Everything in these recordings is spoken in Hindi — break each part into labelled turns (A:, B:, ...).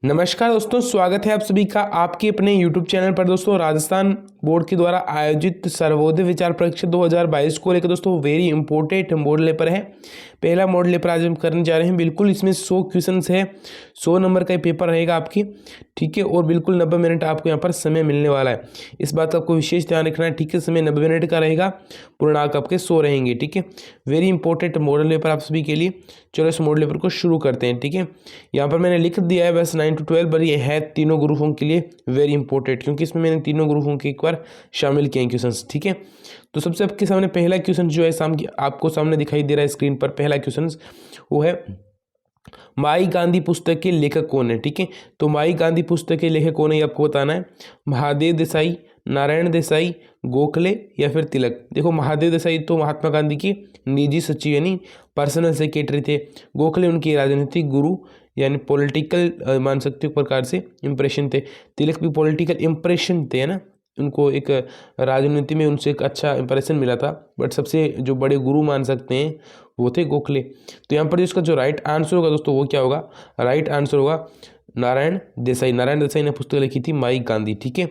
A: नमस्कार दोस्तों, स्वागत है आप सभी का आपके अपने YouTube चैनल पर। दोस्तों, राजस्थान बोर्ड के द्वारा आयोजित सर्वोदय विचार परीक्षा 2022 को लेकर दोस्तों वेरी इंपॉर्टेंट मॉडल पेपर है। पहला मॉडल पेपर आज हम करने जा रहे हैं। बिल्कुल इसमें 100 क्वेश्चंस है, 100 नंबर का पेपर रहेगा आपकी, ठीक है। और बिल्कुल 90 मिनट आपको यहाँ पर समय मिलने वाला है। इस बात का आपको विशेष ध्यान रखना है, ठीक है। समय 90 मिनट का रहेगा, पूर्णांक आपके 100 रहेंगे, ठीक है। वेरी इंपॉर्टेंट मॉडल पेपर आप सभी के लिए। चलो इस मॉडल पेपर को शुरू करते हैं, ठीक है। यहाँ पर मैंने लिख दिया है बस 9 to 12, पर ये है तीनों ग्रुपों के लिए वेरी इंपॉर्टेंट, क्योंकि इसमें मैंने तीनों ग्रुपों के एक बार शामिल किए हैं क्वेश्चंस, ठीक है। तो सबसे आपके सामने पहला क्वेश्चन जो है आपको सामने दिखाई दे रहा है स्क्रीन पर। पहला क्वेश्चन वो है, माई गांधी पुस्तक के लेखक कौन है, ठीक है। तो माई गांधी पुस्तक के लेखक कौन है ये आपको बताना है। महादेव देसाई, नारायण देसाई, गोखले या फिर तिलक। देखो, महादेव देसाई तो महात्मा गांधी की निजी सचिव यानी पर्सनल सेक्रेटरी थे। गोखले उनके राजनीतिक गुरु यानी पॉलिटिकल मान सकते हो प्रकार से इम्प्रेशन थे। तिलक भी पॉलिटिकल इम्प्रेशन थे, है ना। उनको एक राजनीति में उनसे एक अच्छा इंप्रेशन मिला था, बट सबसे जो बड़े गुरु मान सकते हैं वो थे गोखले। तो यहाँ पर इसका जो राइट आंसर होगा दोस्तों वो क्या होगा, राइट आंसर होगा नारायण देसाई। नारायण देसाई ने पुस्तक लिखी थी माई गांधी, ठीक है।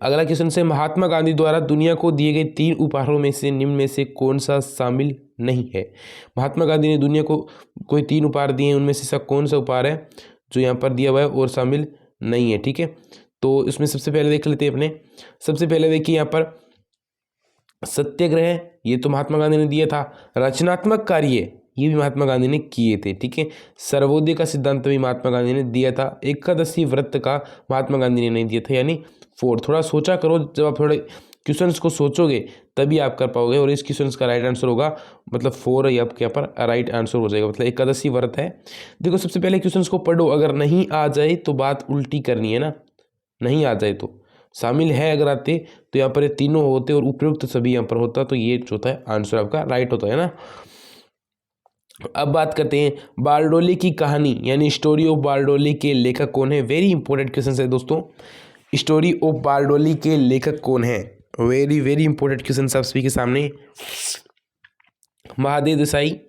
A: अगला क्वेश्चन से, महात्मा गांधी द्वारा दुनिया को दिए गए 3 उपहारों में से निम्न में से कौन सा शामिल नहीं है। महात्मा गांधी ने दुनिया को कोई 3 उपहार दिए हैं, उनमें से ऐसा कौन सा उपहार है जो यहाँ पर दिया हुआ है और शामिल नहीं है, ठीक है। तो इसमें सबसे पहले देख लेते हैं अपने। सबसे पहले देखिए यहाँ पर सत्याग्रह, ये तो महात्मा गांधी ने दिया था। रचनात्मक कार्य, ये भी महात्मा गांधी ने किए थे, ठीक है। सर्वोदय का सिद्धांत भी महात्मा गांधी ने दिया था। एकादशी व्रत का महात्मा गांधी ने नहीं दिया था, यानी 4। थोड़ा सोचा करो, जब आप थोड़े क्वेश्चंस को सोचोगे तभी आप कर पाओगे। और इस क्वेश्चंस का राइट आंसर होगा मतलब 4 ही आपके यहाँ पर राइट आंसर हो जाएगा, मतलब एकादशी व्रत है। देखो, सबसे पहले क्वेश्चंस को पढ़ो, अगर नहीं आ जाए तो बात उल्टी करनी है ना, नहीं आ जाए तो शामिल है, अगर आते तो यहाँ पर ये तीनों होते और उपयुक्त सभी यहाँ पर होता, तो ये जो होता है आंसर आपका राइट होता है ना। अब बात करते हैं बारडोली की कहानी यानी स्टोरी ऑफ बारडोली के लेखक कौन है। वेरी इंपॉर्टेंट क्वेश्चन है दोस्तों, स्टोरी ऑफ बारडोली के लेखक कौन है। वेरी वेरी इंपॉर्टेंट क्वेश्चन आप सभी के सामने। महादेव देसाई,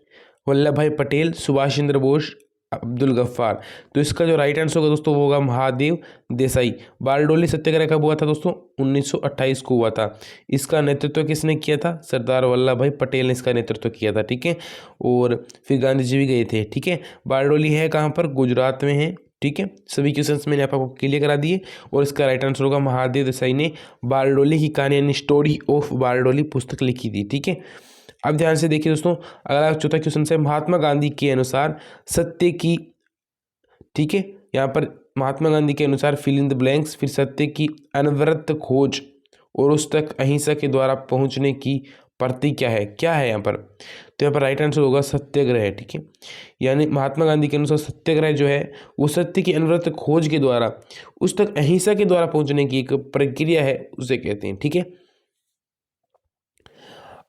A: वल्लभ भाई पटेल, सुभाष चंद्र बोस, अब्दुल गफ्फार। तो इसका जो राइट आंसर होगा दोस्तों वो होगा महादेव देसाई। बारडोली सत्याग्रह कब हुआ था दोस्तों, 1928 को हुआ था। इसका नेतृत्व किसने किया था, सरदार वल्लभ भाई पटेल ने इसका नेतृत्व किया था, ठीक है। और फिर गांधी जी भी गए थे, ठीक है। बारडोली है कहाँ पर, गुजरात में है, ठीक है। सभी क्वेश्चंस मैंने आपको क्लियर करा दिए और इसका राइट आंसर होगा महादेव देसाई ने बारडोली की कहानी यानी स्टोरी ऑफ बारडोली पुस्तक लिखी थी, ठीक है। अब ध्यान से देखिए दोस्तों, अगला चौथा क्वेश्चन है, महात्मा गांधी के अनुसार सत्य की, ठीक है। यहाँ पर महात्मा गांधी के अनुसार फिल इन द ब्लैंक्स, फिर सत्य की अनवरत खोज और उस तक अहिंसा के द्वारा पहुंचने की प्रति क्या है, क्या है यहाँ पर। तो यहाँ पर राइट आंसर होगा सत्याग्रह, ठीक है। यानी महात्मा गांधी के अनुसार सत्याग्रह जो है वो सत्य की अनवरत खोज के द्वारा उस तक अहिंसा के द्वारा पहुंचने की एक प्रक्रिया है, उसे कहते हैं, ठीक है।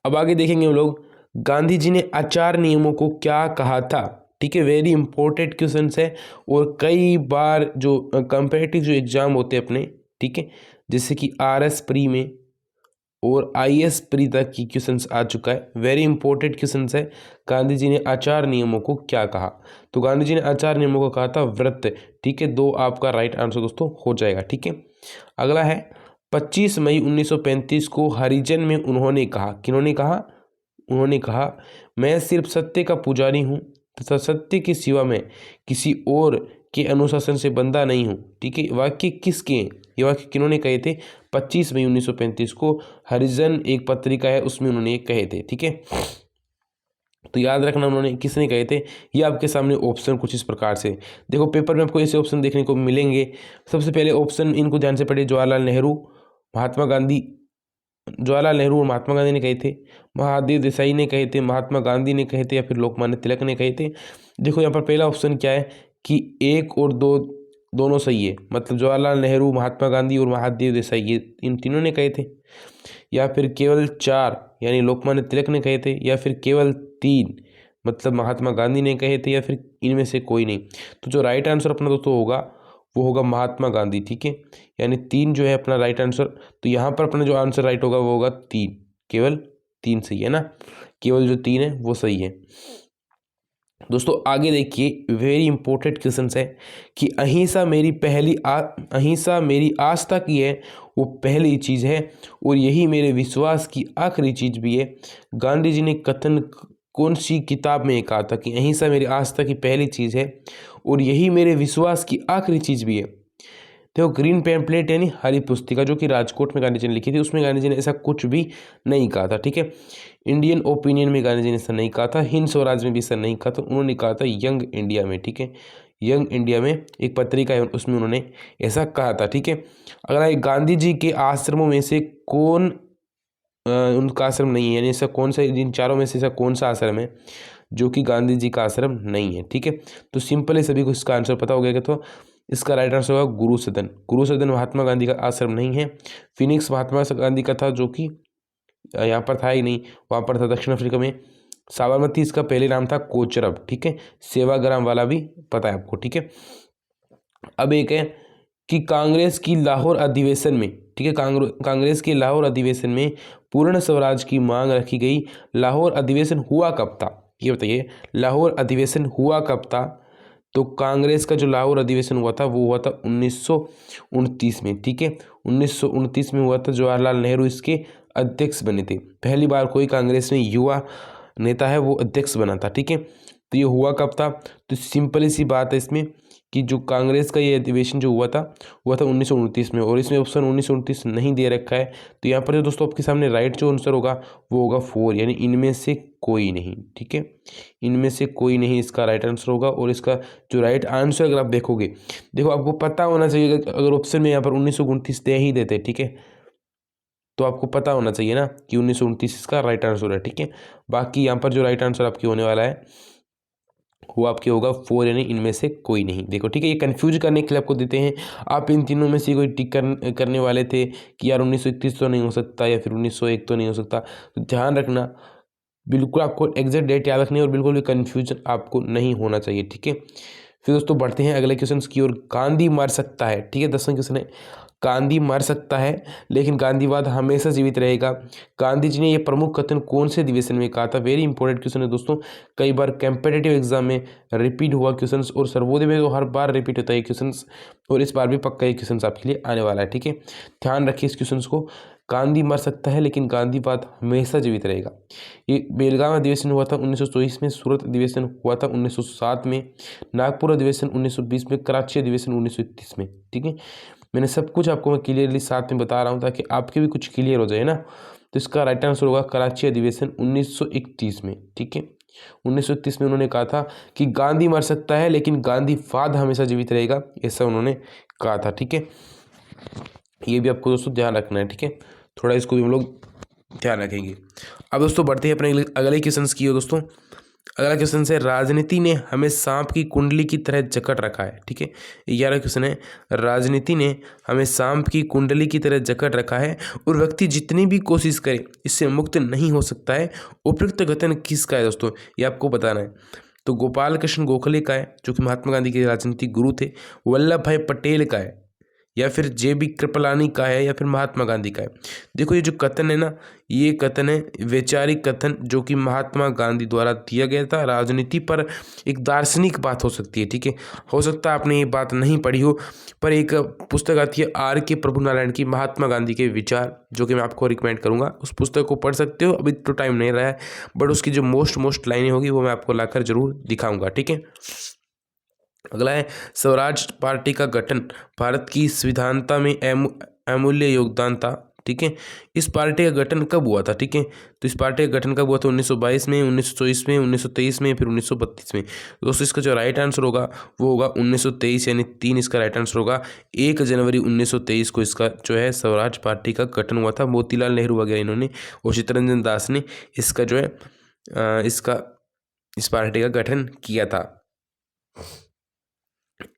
A: अब आगे देखेंगे हम लोग, गांधी जी ने आचार नियमों को क्या कहा था, ठीक है। वेरी इंपॉर्टेंट क्वेश्चन है और कई बार जो कंपेटिटिव जो एग्जाम होते हैं अपने, ठीक है, जैसे कि RS प्री में और IS प्री तक की क्वेश्चंस आ चुका है। वेरी इंपॉर्टेंट क्वेश्चंस है, गांधी जी ने आचार नियमों को क्या कहा। तो गांधी जी ने आचार नियमों को कहा था व्रत, ठीक है। 2 आपका राइट आंसर दोस्तों हो जाएगा, ठीक है। अगला है 25 मई 1935 को हरिजन में उन्होंने कहा, किन्होंने कहा, उन्होंने कहा, मैं सिर्फ सत्य का पुजारी हूँ तथा सत्य की सिवा में किसी और के अनुशासन से बंधा नहीं हूँ, ठीक है। वाक्य किसके हैं, ये वाक्य किन्होंने कहे थे, 25 मई 1935 को हरिजन एक पत्रिका है उसमें उन्होंने ये कहे थे, ठीक है। तो याद रखना उन्होंने किसने कहे थे। ये आपके सामने ऑप्शन कुछ इस प्रकार से, देखो पेपर में आपको ऐसे ऑप्शन देखने को मिलेंगे। सबसे पहले ऑप्शन, इनको ध्यान से पढ़िए, जवाहरलाल नेहरू, महात्मा गांधी, जवाहरलाल नेहरू और महात्मा गांधी ने कहे थे, महादेव देसाई ने कहे थे, महात्मा गांधी ने कहे थे, या फिर लोकमान्य तिलक ने कहे थे। देखो यहाँ पर पहला ऑप्शन क्या है कि 1 और 2 दोनों सही है, मतलब जवाहरलाल नेहरू, महात्मा गांधी और महादेव देसाई ये इन तीनों ने कहे थे, या फिर केवल 4 यानी लोकमान्य तिलक ने कहे थे, या फिर केवल 3 मतलब महात्मा गांधी ने कहे थे, या फिर इनमें से कोई नहीं। तो जो राइट आंसर अपना दोस्तों होगा वो होगा महात्मा गांधी, ठीक है। यानी 3 जो है अपना राइट आंसर। तो यहाँ पर अपना जो आंसर राइट होगा वो होगा 3, केवल 3 सही है ना, केवल जो 3 है वो सही है। दोस्तों आगे देखिए, वेरी इंपॉर्टेंट क्वेश्चन है कि अहिंसा मेरी आस्था की है वो पहली चीज़ है और यही मेरे विश्वास की आखिरी चीज़ भी है। गांधी जी ने कथन कौन सी किताब में कहा था कि अहिंसा मेरी आस्था की पहली चीज़ है और यही मेरे विश्वास की आखिरी चीज़ भी है। देखो, ग्रीन पैम्पलेट यानी हरी पुस्तिका, जो कि राजकोट में गांधी जी ने लिखी थी, उसमें गांधी जी ने ऐसा कुछ भी नहीं कहा था। ठीक है, इंडियन ओपिनियन में गांधी जी ने ऐसा नहीं कहा था, हिंद स्वराज में भी ऐसा नहीं कहा था, उन्होंने कहा था यंग इंडिया में। ठीक है, यंग इंडिया में एक पत्रिका है, उसमें उन्होंने ऐसा कहा था। ठीक है, अगर गांधी जी के आश्रमों में से कौन उनका आश्रम नहीं है, यानी ऐसा कौन सा, इन चारों में से ऐसा कौन सा आश्रम है जो कि गांधी जी का आश्रम नहीं है। ठीक है, तो सिंपल है, सभी को इसका आंसर पता हो गया कि तो इसका राइट आंसर होगा गुरु सदन। गुरु सदन महात्मा गांधी का आश्रम नहीं है। फिनिक्स महात्मा गांधी का था, जो कि यहाँ पर था ही नहीं, वहाँ पर था दक्षिण अफ्रीका में। साबरमती इसका पहले नाम था कोचरब। ठीक है, सेवाग्राम वाला भी पता है आपको। ठीक है, अब एक है कि कांग्रेस की लाहौर अधिवेशन में, ठीक है, कांग्रेस के लाहौर अधिवेशन में पूर्ण स्वराज की मांग रखी गई। लाहौर अधिवेशन हुआ कब था, ये बताइए, लाहौर अधिवेशन हुआ कब था? तो कांग्रेस का जो लाहौर अधिवेशन हुआ था वो हुआ था 1929 में। ठीक है, 1929 में हुआ था। जवाहरलाल नेहरू इसके अध्यक्ष बने थे। पहली बार कोई कांग्रेस में युवा नेता है वो अध्यक्ष बना था। ठीक है, तो ये हुआ कब था? तो सिंपल सी बात है इसमें कि जो कांग्रेस का ये अधिवेशन जो हुआ था 1929 में, और इसमें ऑप्शन 1929 नहीं दे रखा है। तो यहाँ पर जो दोस्तों आपके सामने राइट जो आंसर होगा वो होगा 4, यानी इनमें से कोई नहीं। ठीक है, इनमें से कोई नहीं इसका राइट आंसर होगा। और इसका जो राइट आंसर अगर आप देखोगे, देखो आपको पता होना चाहिए, अगर ऑप्शन में यहाँ पर 1929 दे ही देते, ठीक है, तो आपको पता होना चाहिए ना कि 1929 इसका राइट आंसर है। ठीक है, बाकी यहाँ पर जो राइट आंसर आपकी होने वाला है वो आपके होगा 4, यानी इनमें से कोई नहीं। देखो, ठीक है, ये कंफ्यूज करने के लिए आपको देते हैं। आप इन तीनों में से कोई टिक करने वाले थे कि यार 1931 तो नहीं हो सकता या फिर 1901 तो नहीं हो सकता, तो ध्यान रखना, बिल्कुल आपको एग्जैक्ट डेट याद रखनी है और बिल्कुल भी कन्फ्यूजन आपको नहीं होना चाहिए। ठीक है, फिर दोस्तों बढ़ते हैं अगले क्वेश्चन की ओर। गांधी मर सकता है, ठीक है, 10वां क्वेश्चन है, गांधी मर सकता है लेकिन गांधीवाद हमेशा जीवित रहेगा। गांधी जी ने यह प्रमुख कथन कौन से अधिवेशन में कहा था? वेरी इंपॉर्टेंट क्वेश्चन है दोस्तों, कई बार कॉम्पिटिटिव एग्जाम में रिपीट हुआ क्वेश्चन, और सर्वोदय में तो हर बार रिपीट होता है क्वेश्चन, और इस बार भी पक्का ये क्वेश्चन आपके लिए आने वाला है। ठीक है, ध्यान रखिए इस क्वेश्चन को। गांधी मर सकता है लेकिन गांधीवाद हमेशा जीवित रहेगा। ये बेलगाम अधिवेशन हुआ था 1924 में, सूरत अधिवेशन हुआ था 1907 में, नागपुर अधिवेशन 1920 में, कराची अधिवेशन 1931 में। ठीक है, मैंने सब कुछ आपको मैं क्लियरली साथ में बता रहा हूँ ताकि आपके भी कुछ क्लियर हो जाए ना। तो इसका राइट आंसर होगा कराची अधिवेशन 1931 में। ठीक है, 1931 में उन्होंने कहा था कि गांधी मर सकता है लेकिन गांधीवाद हमेशा जीवित रहेगा, ऐसा उन्होंने कहा था। ठीक है, ये भी आपको दोस्तों ध्यान रखना है। ठीक है, थोड़ा इसको भी हम लोग ध्यान रखेंगे। अब दोस्तों बढ़ते हैं अपने अगले क्वेश्चन की ओर। दोस्तों अगला क्वेश्चन है, राजनीति ने हमें सांप की कुंडली की तरह जकड़ रखा है। ठीक है, 11 क्वेश्चन है, राजनीति ने हमें सांप की कुंडली की तरह जकड़ रखा है और व्यक्ति जितनी भी कोशिश करे इससे मुक्त नहीं हो सकता है। उपयुक्त कथन किसका है दोस्तों, ये आपको बताना है। तो गोपाल कृष्ण गोखले का है, जो कि महात्मा गांधी के राजनीतिक गुरु थे, वल्लभ भाई पटेल का है, या फिर JB कृपलानी का है, या फिर महात्मा गांधी का है। देखो ये जो कथन है ना, ये कथन है वैचारिक कथन, जो कि महात्मा गांधी द्वारा दिया गया था। राजनीति पर एक दार्शनिक बात हो सकती है। ठीक है, हो सकता है आपने ये बात नहीं पढ़ी हो, पर एक पुस्तक आती है RK प्रभुनारायण की, महात्मा गांधी के विचार, जो कि मैं आपको रिकमेंड करूंगा, उस पुस्तक को पढ़ सकते हो। अभी तो टाइम नहीं रहा है, बट उसकी जो मोस्ट लाइनें होगी वो मैं आपको लाकर जरूर दिखाऊंगा। ठीक है, अगला है, स्वराज पार्टी का गठन भारत की संविधानता में अमूल्य योगदान था। ठीक है, इस पार्टी का गठन कब हुआ था? ठीक है, तो इस पार्टी का गठन कब हुआ था? 1922 में, 1924 में, 1923 में, फिर 1932 में। दोस्तों इसका जो राइट आंसर होगा वो होगा 1923, यानी 3 इसका राइट आंसर होगा। 1 जनवरी 1923 को इसका जो है स्वराज पार्टी का गठन हुआ था। मोतीलाल नेहरू वगैरह इन्होंने और चित्तरंजन दास ने इसका जो है इस पार्टी का गठन किया था।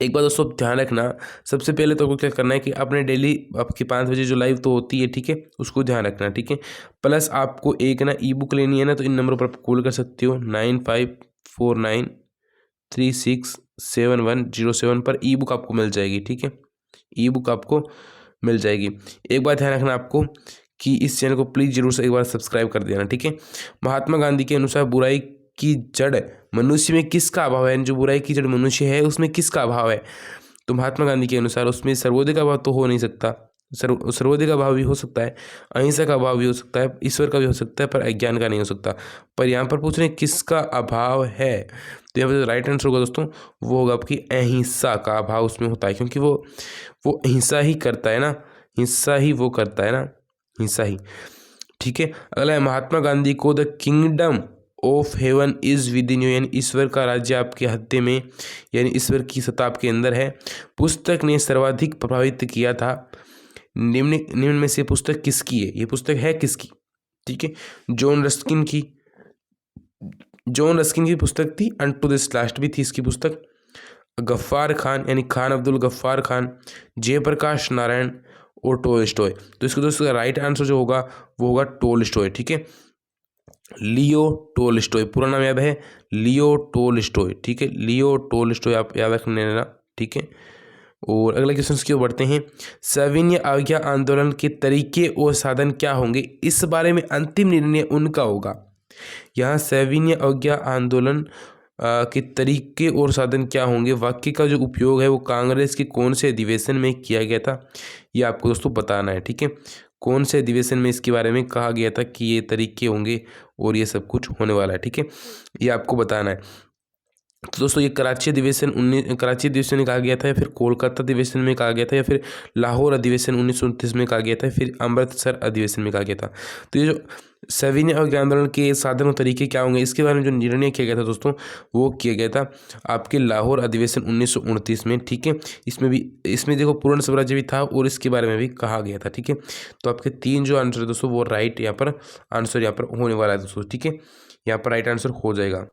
A: एक बात दोस्तों ध्यान रखना, सबसे पहले तो आपको क्या करना है कि आपने डेली आपकी 5 बजे जो लाइव तो होती है, ठीक है, उसको ध्यान रखना। ठीक है, प्लस आपको एक ना ई बुक लेनी है ना, तो इन नंबरों पर आप कॉल कर सकते हो, 9549367107 पर ई बुक आपको मिल जाएगी। ठीक है, ई बुक आपको मिल जाएगी। एक बात ध्यान रखना आपको कि इस चैनल को प्लीज़ जरूर से एक बार सब्सक्राइब कर देना। ठीक है, महात्मा गांधी के अनुसार बुराई की जड़ मनुष्य में किसका अभाव है, जो बुराई की जड़ मनुष्य है उसमें किसका अभाव है। तो महात्मा गांधी के अनुसार उसमें सर्वोदय का अभाव तो हो नहीं सकता, सर्वोदय का अभाव भी हो सकता है, अहिंसा का अभाव भी हो सकता है, ईश्वर का भी हो सकता है, पर अज्ञान का नहीं हो सकता। पर यहाँ पर पूछ रहे हैं किसका अभाव है, तो यहाँ पर राइट आंसर होगा दोस्तों वो होगा आपकी अहिंसा का अभाव उसमें होता है, क्योंकि वो हिंसा ही करता है ना, हिंसा ही वो करता है ना, हिंसा ही। ठीक है, अगला है महात्मा गांधी को the kingdom of heaven is with in you, यानी ईश्वर का राज्य आपके हत्थे में, यानी ईश्वर की सत्ता आपके अंदर है, पुस्तक ने सर्वाधिक प्रभावित किया था। निम्न में से पुस्तक किसकी है, ये पुस्तक है किसकी। ठीक है, जॉन रस्किन की पुस्तक थी, अनटू दिस लास्ट भी थी इसकी पुस्तक। गफ्फार खान यानी खान अब्दुल गफ्फार खान, जयप्रकाश नारायण और टोल्स्टॉय। तो इसको दोस्तों राइट आंसर जो होगा वो होगा टोल्स्टॉय। ठीक है, लियो टोल्स्टॉय, पूरा नाम याद है लियो टोल्स्टॉय। ठीक है, लियो टोल्स्टॉय आप याद रखने लेना। ठीक है, और अगले क्वेश्चन की ओर बढ़ते हैं। सविनय अवज्ञा आंदोलन के तरीके और साधन क्या होंगे, इस बारे में अंतिम निर्णय उनका होगा। यहाँ सविनय अवज्ञा आंदोलन के तरीके और साधन क्या होंगे, वाक्य का जो उपयोग है वो कांग्रेस के कौन से अधिवेशन में किया गया था, ये आपको दोस्तों बताना है। ठीक है, कौन से अधिवेशन में इसके बारे में कहा गया था कि ये तरीके होंगे और ये सब कुछ होने वाला है। ठीक है, ये आपको बताना है। तो दोस्तों ये कराची अधिवेशन में कहा गया था, या फिर कोलकाता अधिवेशन में कहा गया था, या फिर लाहौर अधिवेशन 1929 में कहा गया था, फिर अमृतसर अधिवेशन में कहा गया था। तो ये जो सविनय अवज्ञा आंदोलन के साधन और तरीके क्या होंगे, इसके बारे में जो निर्णय किया गया था दोस्तों वो किया गया था आपके लाहौर अधिवेशन 1929 में। ठीक है, इसमें देखो पूर्ण स्वराज्य भी था और इसके बारे में भी कहा गया था। ठीक है, तो आपके 3 जो आंसर है दोस्तों वो राइट यहाँ पर आंसर यहाँ पर होने वाला है दोस्तों। ठीक है, यहाँ पर राइट आंसर हो जाएगा।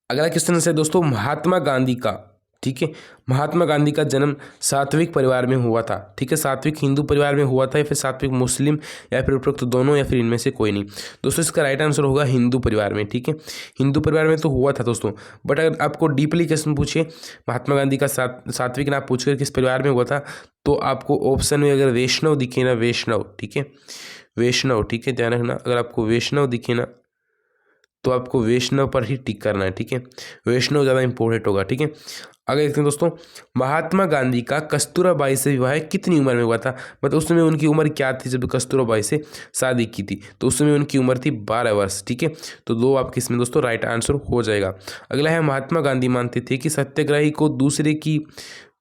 A: अगला क्वेश्चन है दोस्तों महात्मा गांधी का। ठीक है, महात्मा गांधी का जन्म सात्विक परिवार में हुआ था। ठीक है, सात्विक हिंदू परिवार में हुआ था, या फिर सात्विक मुस्लिम, या फिर उपरोक्त दोनों, या फिर इनमें से कोई नहीं। दोस्तों इसका राइट आंसर होगा हिंदू परिवार में। ठीक है, हिंदू परिवार में तो हुआ था दोस्तों, बट अगर आपको डीपली क्वेश्चन पूछे महात्मा गांधी का सात्विक नाम पूछकर किस परिवार में हुआ था, तो आपको ऑप्शन में अगर वैष्णव दिखे ना, वैष्णव, ठीक है, वैष्णव, ठीक है, ध्यान रखना, अगर आपको वैष्णव दिखे ना तो आपको वैष्णव पर ही टिक करना है। ठीक है, वैष्णव ज़्यादा इंपॉर्टेंट होगा। ठीक है, आगे देखते हैं दोस्तों, महात्मा गांधी का कस्तूरबाई से विवाह कितनी उम्र में हुआ था, मतलब उस समय उनकी उम्र क्या थी जब कस्तूरबाई से शादी की थी, तो उस समय उनकी उम्र थी 12 वर्ष। ठीक है, तो 2 आपके इसमें दोस्तों राइट आंसर हो जाएगा। अगला है महात्मा गांधी मानते थे कि सत्याग्रही को दूसरे की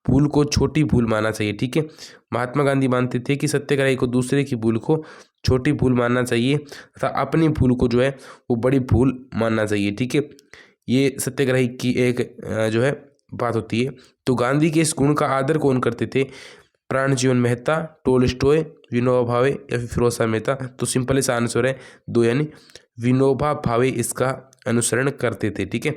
A: भूल को छोटी भूल मानना चाहिए। ठीक है, महात्मा गांधी मानते थे कि सत्याग्रही को दूसरे की भूल को छोटी भूल मानना चाहिए तथा अपनी भूल को जो है वो बड़ी भूल मानना चाहिए। ठीक है, ये सत्याग्रही की एक जो है बात होती है। तो गांधी के इस गुण का आदर कौन करते थे, प्राणजीवन मेहता, टोल्स्टॉय, विनोबा भावे, या फिर फिरोज शाह मेहता। तो सिंपल सा आंसर है 2, यानी विनोबा भावे इसका अनुसरण करते थे। ठीक है,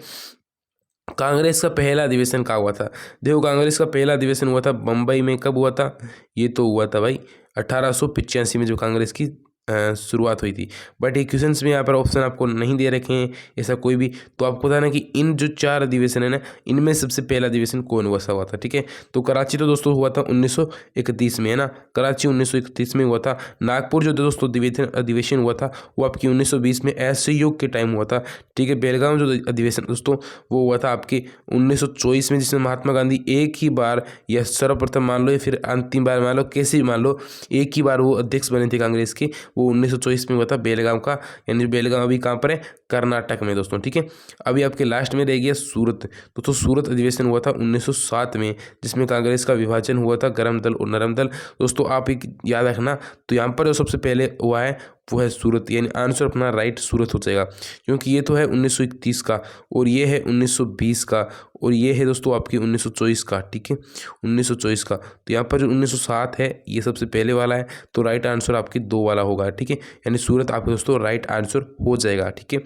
A: कांग्रेस का पहला अधिवेशन कहाँ हुआ था, देखो कांग्रेस का पहला अधिवेशन हुआ था बम्बई में। कब हुआ था, ये तो हुआ था भाई 1885 में, जो कांग्रेस की शुरुआत हुई थी। बट ये क्वेश्चंस में यहाँ पर ऑप्शन आपको नहीं दे रखे हैं ऐसा कोई भी, तो आपको बताना कि इन जो 4 अधिवेशन है ना, इनमें सबसे पहला अधिवेशन कौन हुआ था। ठीक है, तो कराची तो दोस्तों हुआ था 1931 में, है ना, कराची 1931 में हुआ था। नागपुर जो दोस्तों अधिवेशन हुआ था वो आपकी 1920 में असहयोग के टाइम हुआ था। ठीक है, बेलगाम जो अधिवेशन दोस्तों वो हुआ था आपके 1924 में, जिसमें महात्मा गांधी एक ही बार, या सर्वप्रथम मान लो या फिर अंतिम बार मान लो, कैसे भी मान लो, एक ही बार वो अध्यक्ष बने थे कांग्रेस के, वो 1924 में हुआ था बेलगाम का, यानी बेलगाम अभी कहाँ पर है, कर्नाटक में दोस्तों। ठीक है, अभी आपके लास्ट में रह गया सूरत। तो सूरत अधिवेशन हुआ था 1907 में, जिसमें कांग्रेस का विभाजन हुआ था गर्म दल और नरम दल। दोस्तों आप एक याद रखना, तो यहाँ पर जो सबसे पहले हुआ है वो है सूरत, यानी आंसर अपना राइट सूरत हो जाएगा, क्योंकि ये तो है 1931 का, और ये है 1920 का, और ये है दोस्तों आपकी 1924 का। ठीक है, 1924 का, तो यहाँ पर जो 1907 है ये सबसे पहले वाला है, तो राइट आंसर आपकी 2 वाला होगा। ठीक है, यानी सूरत आपके दोस्तों राइट आंसर हो जाएगा। ठीक है,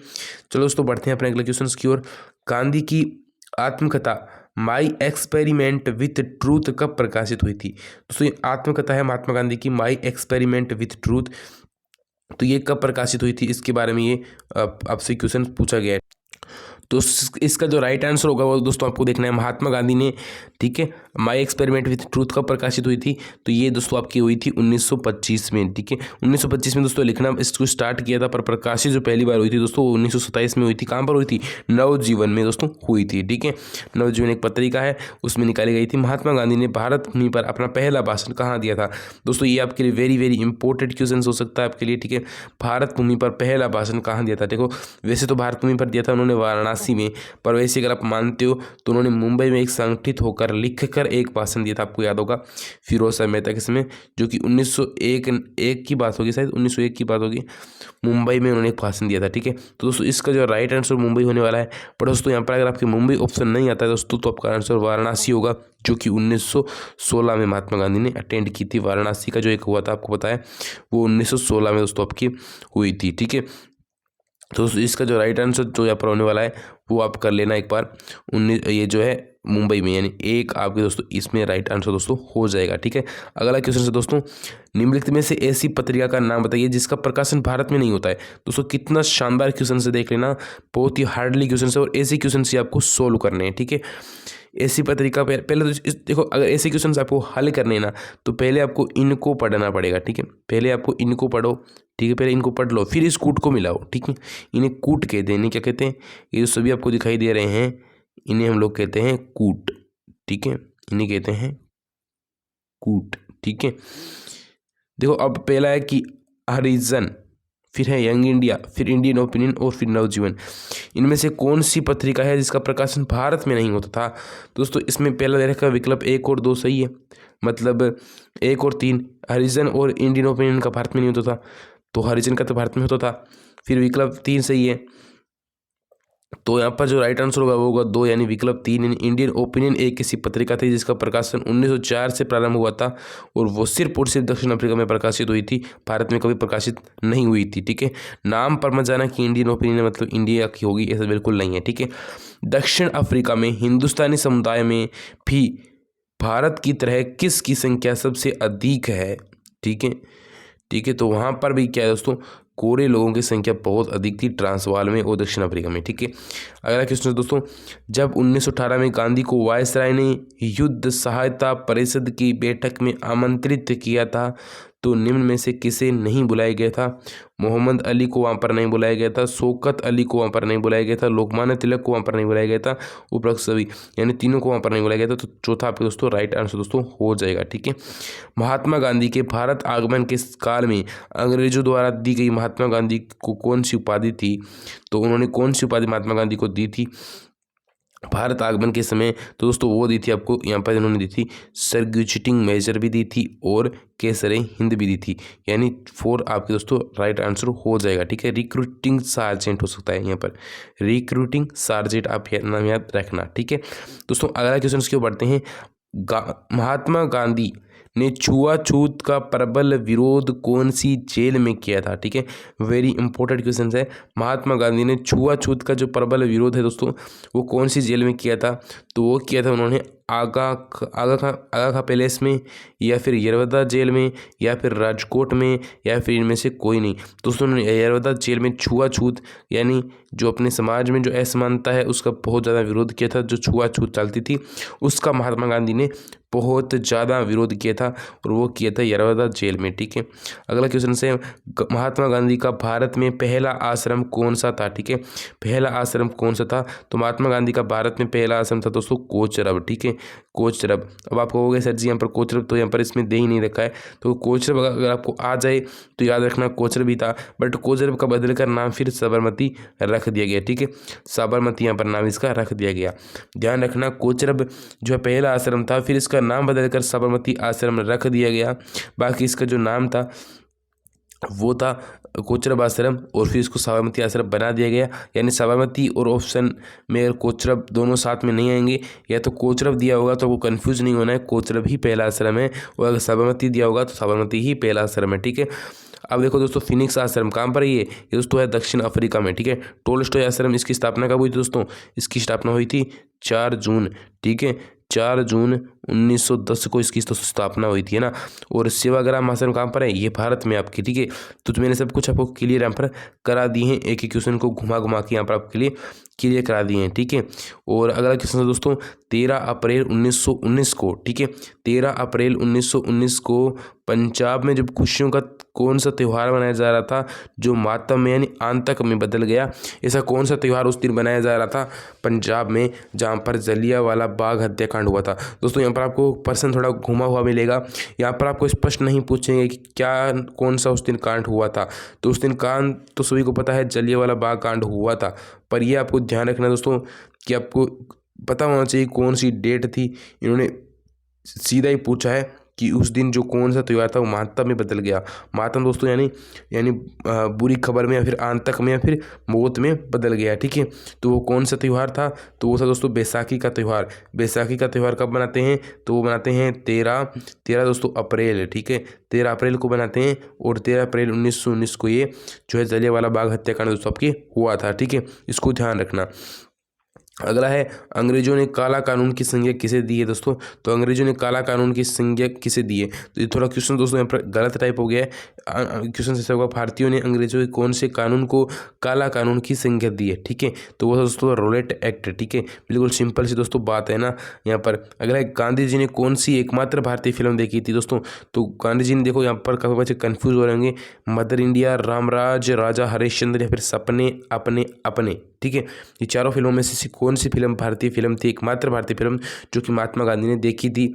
A: चलो दोस्तों बढ़ते हैं अपने अगले क्वेश्चन की ओर। गांधी की आत्मकथा माई एक्सपेरिमेंट विथ ट्रूथ कब प्रकाशित हुई थी, दोस्तों ये आत्मकथा है महात्मा गांधी की, माई एक्सपेरिमेंट विथ ट्रूथ, तो ये कब प्रकाशित हुई थी, इसके बारे में ये आपसे क्वेश्चन पूछा गया है। तो इसका जो राइट आंसर होगा वो दोस्तों आपको देखना है महात्मा गांधी ने, ठीक है। माई एक्सपेरिमेंट विथ ट्रूथ कब प्रकाशित हुई थी, तो ये दोस्तों आपकी हुई थी 1925 में, ठीक है। 1925 में दोस्तों लिखना इसको स्टार्ट किया था, पर प्रकाशित जो पहली बार हुई थी दोस्तों वो 1927 में हुई थी। कहाँ पर हुई थी, नवजीवन में दोस्तों हुई थी, ठीक है। नवजीवन एक पत्रिका है, उसमें निकाली गई थी। महात्मा गांधी ने भारत भूमि पर अपना पहला भाषण कहाँ दिया था, दोस्तों ये आपके लिए वेरी वेरी इंपॉर्टेंट क्वेश्चन हो सकता है आपके लिए, ठीक है। भारत भूमि पर पहला भाषण कहाँ दिया था, देखो वैसे तो भारत भूमि पर दिया था उन्होंने वाराणसी में, पर वैसे अगर आप मानते हो तो उन्होंने मुंबई में एक संगठित होकर लिख कर एक भाषण दिया था, आपको याद होगा, फिरोज शाह मेहता के समय, जो कि 1901 की बात होगी, शायद 1901 की बात होगी। मुंबई में उन्होंने एक भाषण दिया था, ठीक है। तो दोस्तों इसका जो राइट आंसर मुंबई होने वाला है। पर दोस्तों यहाँ पर अगर आपके मुंबई ऑप्शन नहीं आता है दोस्तों, तो आपका आंसर वाराणसी होगा, जो कि 1916 में महात्मा गांधी ने अटेंड की थी। वाराणसी का जो एक हुआ था आपको पता है, वो 1916 में दोस्तों आपकी हुई थी, ठीक है। तो इसका जो राइट आंसर जो यहाँ पर होने वाला है वो आप कर लेना एक बार। ये जो है मुंबई में, यानी एक आपके दोस्तों इसमें राइट आंसर दोस्तों हो जाएगा, ठीक है। अगला क्वेश्चन है दोस्तों, निम्नलिखित में से ऐसी पत्रिका का नाम बताइए जिसका प्रकाशन भारत में नहीं होता है। दोस्तों कितना शानदार क्वेश्चन से देख लेना, बहुत ही हार्डली क्वेश्चन है और ऐसे क्वेश्चन से आपको सोल्व करने हैं, ठीक है। ऐसी पत्रिका पहले तो देखो, अगर ऐसे क्वेश्चन आपको हल करने हैं ना, तो पहले आपको इनको पढ़ना पड़ेगा, ठीक है। पहले आपको इनको पढ़ो, ठीक है, पहले इनको पढ़ लो, फिर इस कूट को मिलाओ, ठीक है। इन्हें कूट कहते हैं, इन्हें क्या कहते हैं, ये जो सभी आपको दिखाई दे रहे हैं इन्हें हम लोग कहते हैं कूट, ठीक है, इन्हें कहते हैं कूट, ठीक है। देखो अब पहला है कि हरिजन, फिर है यंग इंडिया, फिर इंडियन ओपिनियन और फिर नवजीवन। इनमें से कौन सी पत्रिका है जिसका प्रकाशन भारत में नहीं होता था। दोस्तों इसमें पहला दे रखा विकल्प 1 और 2 सही है, मतलब 1 और 3, हरिजन और इंडियन ओपिनियन का भारत में नहीं होता था, तो हरिजन का तो भारत में होता था। फिर विकल्प 3 सही है, तो यहाँ पर जो राइट आंसर होगा वो होगा 2, यानी विकल्प 3। इंडियन ओपिनियन एक किसी पत्रिका थी जिसका प्रकाशन 1904 से प्रारंभ हुआ था और वो सिर्फ और सिर्फ दक्षिण अफ्रीका में प्रकाशित हुई थी, भारत में कभी प्रकाशित नहीं हुई थी, ठीक है। नाम पर मत जाना कि इंडियन ओपिनियन मतलब इंडिया की होगी, ऐसा बिल्कुल नहीं है, ठीक है। दक्षिण अफ्रीका में हिंदुस्तानी समुदाय में भी भारत की तरह किसकी संख्या सबसे अधिक है, ठीक है, ठीक है। तो वहाँ पर भी क्या है दोस्तों, गोरे लोगों की संख्या बहुत अधिक थी ट्रांसवाल में और दक्षिण अफ्रीका में, ठीक है। अगला क्वेश्चन है दोस्तों, जब 1918 में गांधी को वायसराय ने युद्ध सहायता परिषद की बैठक में आमंत्रित किया था, तो निम्न में से किसे नहीं बुलाया गया था। मोहम्मद अली को वहाँ पर नहीं बुलाया गया था, शौकत अली को वहाँ पर नहीं बुलाया गया था, लोकमान्य तिलक को वहाँ पर नहीं बुलाया गया था, उपरोक्त सभी यानी तीनों को वहाँ पर नहीं बुलाया गया था। तो चौथा आपके दोस्तों राइट आंसर दोस्तों हो जाएगा, ठीक है। महात्मा गांधी के भारत आगमन के काल में अंग्रेजों द्वारा दी गई महात्मा गांधी को कौन सी उपाधि थी, तो उन्होंने कौन सी उपाधि महात्मा गांधी को दी थी भारत आगमन के समय, तो दोस्तों वो दी थी आपको यहाँ पर इन्होंने दी थी सर्ग्यूचिटिंग मेजर भी दी थी और केसरे हिंद भी दी थी, यानी 4 आपके दोस्तों राइट आंसर हो जाएगा, ठीक है। रिक्रूटिंग सार्जेंट हो सकता है यहाँ पर, रिक्रूटिंग सार्जेंट आप नाम याद रखना, ठीक है। दोस्तों अगला क्वेश्चन क्यों बढ़ते हैं, महात्मा गांधी ने छुआछूत का प्रबल विरोध कौन सी जेल में किया था, ठीक है। वेरी इंपॉर्टेंट क्वेश्चन है, महात्मा गांधी ने छुआछूत का जो प्रबल विरोध है दोस्तों वो कौन सी जेल में किया था, तो वो किया था उन्होंने आगा खां पैलेस में, या फिर यरवदा जेल में, या फिर राजकोट में, या फिर इनमें से कोई नहीं। दोस्तों उन्होंने यरवदा जेल में छुआछूत यानी जो अपने समाज में जो असमानता है उसका बहुत ज़्यादा विरोध किया था, जो छुआछूत चलती थी उसका महात्मा गांधी ने बहुत ज़्यादा विरोध किया था और वो किया था यरवदा जेल में, ठीक है। अगला क्वेश्चन से, महात्मा गांधी का भारत में पहला आश्रम कौन सा था, ठीक है। पहला आश्रम कौन सा था, तो महात्मा गांधी का भारत में पहला आश्रम था दोस्तों कोचरब, ठीक है, कोचरब। अब आप कहोगे सर जी यहाँ पर कोचरब तो यहाँ पर इसमें दे ही नहीं रखा है, तो कोचरब अगर आपको आ जाए तो याद रखना कोचरब ही था, बट कोचरब का बदल कर नाम फिर साबरमती रख दिया गया, ठीक है। साबरमती यहाँ पर नाम इसका रख दिया गया, ध्यान रखना। कोचरब जो है पहला आश्रम था, फिर इसका नाम बदलकर साबरमती आश्रम रख दिया गया, बाकी इसका जो नाम था वो था कोचरब आश्रम और फिर इसको साबरमती आश्रम बना दिया गया, यानी साबरमती और ऑप्शन में अगर कोचरब दोनों साथ में नहीं आएंगे, या तो कोचरब दिया होगा तो वो कंफ्यूज नहीं होना है, कोचरब ही पहला आश्रम है, और अगर साबरमती दिया होगा तो साबरमती ही पहला आश्रम है, ठीक है। अब देखो दोस्तों फिनिक्स आश्रम कहाँ पर है, ये दोस्तों है दक्षिण अफ्रीका में, ठीक है। टोल्स्टॉय आश्रम इसकी स्थापना कब हुई थी दोस्तों, इसकी स्थापना हुई थी 4 जून, ठीक है, 4 जून 1910 को इसकी तो स्थापना हुई थी, है ना। और सेवाग्राम आश्रम कहाँ पर है, ये भारत में आपकी, ठीक है। तो मैंने सब कुछ आपको क्लियर यहाँ पर करा दिए हैं, एक एक क्वेश्चन को घुमा घुमा के यहाँ पर आपके लिए क्लियर करा दिए हैं, ठीक है। और अगला क्वेश्चन है दोस्तों 13 अप्रैल 1919 को, ठीक है, 13 अप्रैल 1919 को पंजाब में जब खुशियों का कौन सा त्यौहार मनाया जा रहा था जो मातम में यानी आतंक में बदल गया। ऐसा कौन सा त्यौहार उस दिन मनाया जा रहा था पंजाब में जहाँ पर जलियांवाला बाग हत्याकांड हुआ था। दोस्तों यहाँ पर आपको प्रश्न थोड़ा घुमा हुआ मिलेगा, यहाँ पर आपको स्पष्ट नहीं पूछेंगे कि क्या कौन सा उस दिन कांड हुआ था। तो उस दिन कांड तो सभी को पता है, जलियांवाला बाग कांड हुआ था, पर यह आपको ध्यान रखना दोस्तों कि आपको पता होना चाहिए कौन सी डेट थी। इन्होंने सीधा ही पूछा है कि उस दिन जो कौन सा त्यौहार था वो मातम में बदल गया। मातम दोस्तों यानी बुरी खबर में या फिर आतंक में या फिर मौत में बदल गया, ठीक है। तो वो कौन सा त्यौहार था, तो वो था दोस्तों बैसाखी का त्यौहार। बैसाखी का त्यौहार कब मनाते हैं, तो वो मनाते हैं 13 दोस्तों अप्रैल, ठीक है, 13 अप्रैल को बनाते हैं। और 13 अप्रैल 1919 को ये जो है जलियांवाला बाग हत्याकांड दोस्तों आपके हुआ था, ठीक है, इसको ध्यान रखना। अगला है अंग्रेजों ने काला कानून की संज्ञा किसे दी है दोस्तों, तो अंग्रेजों ने काला कानून की संज्ञा किसे दी है। तो ये थोड़ा क्वेश्चन दोस्तों यहाँ पर गलत टाइप हो गया है। क्वेश्चन ऐसा होगा भारतीयों ने अंग्रेजों के कौन से कानून को काला कानून की संज्ञा दी है, ठीक है। तो वो दोस्तों रोलेट एक्ट, ठीक है, बिल्कुल सिंपल सी दोस्तों बात है ना यहाँ पर। अगला है गांधी जी ने कौन सी एकमात्र भारतीय फिल्म देखी थी दोस्तों, तो गांधी जी ने देखो यहाँ पर काफ़ी बच्चे कन्फ्यूज हो रहेंगे, मदर इंडिया, रामराज, राजा हरिश्चंद्र या फिर सपने अपने अपने, ठीक है। ये चारों फिल्मों में से कौन सी फिल्म भारतीय फिल्म थी, एकमात्र भारतीय फिल्म जो कि महात्मा गांधी ने देखी थी।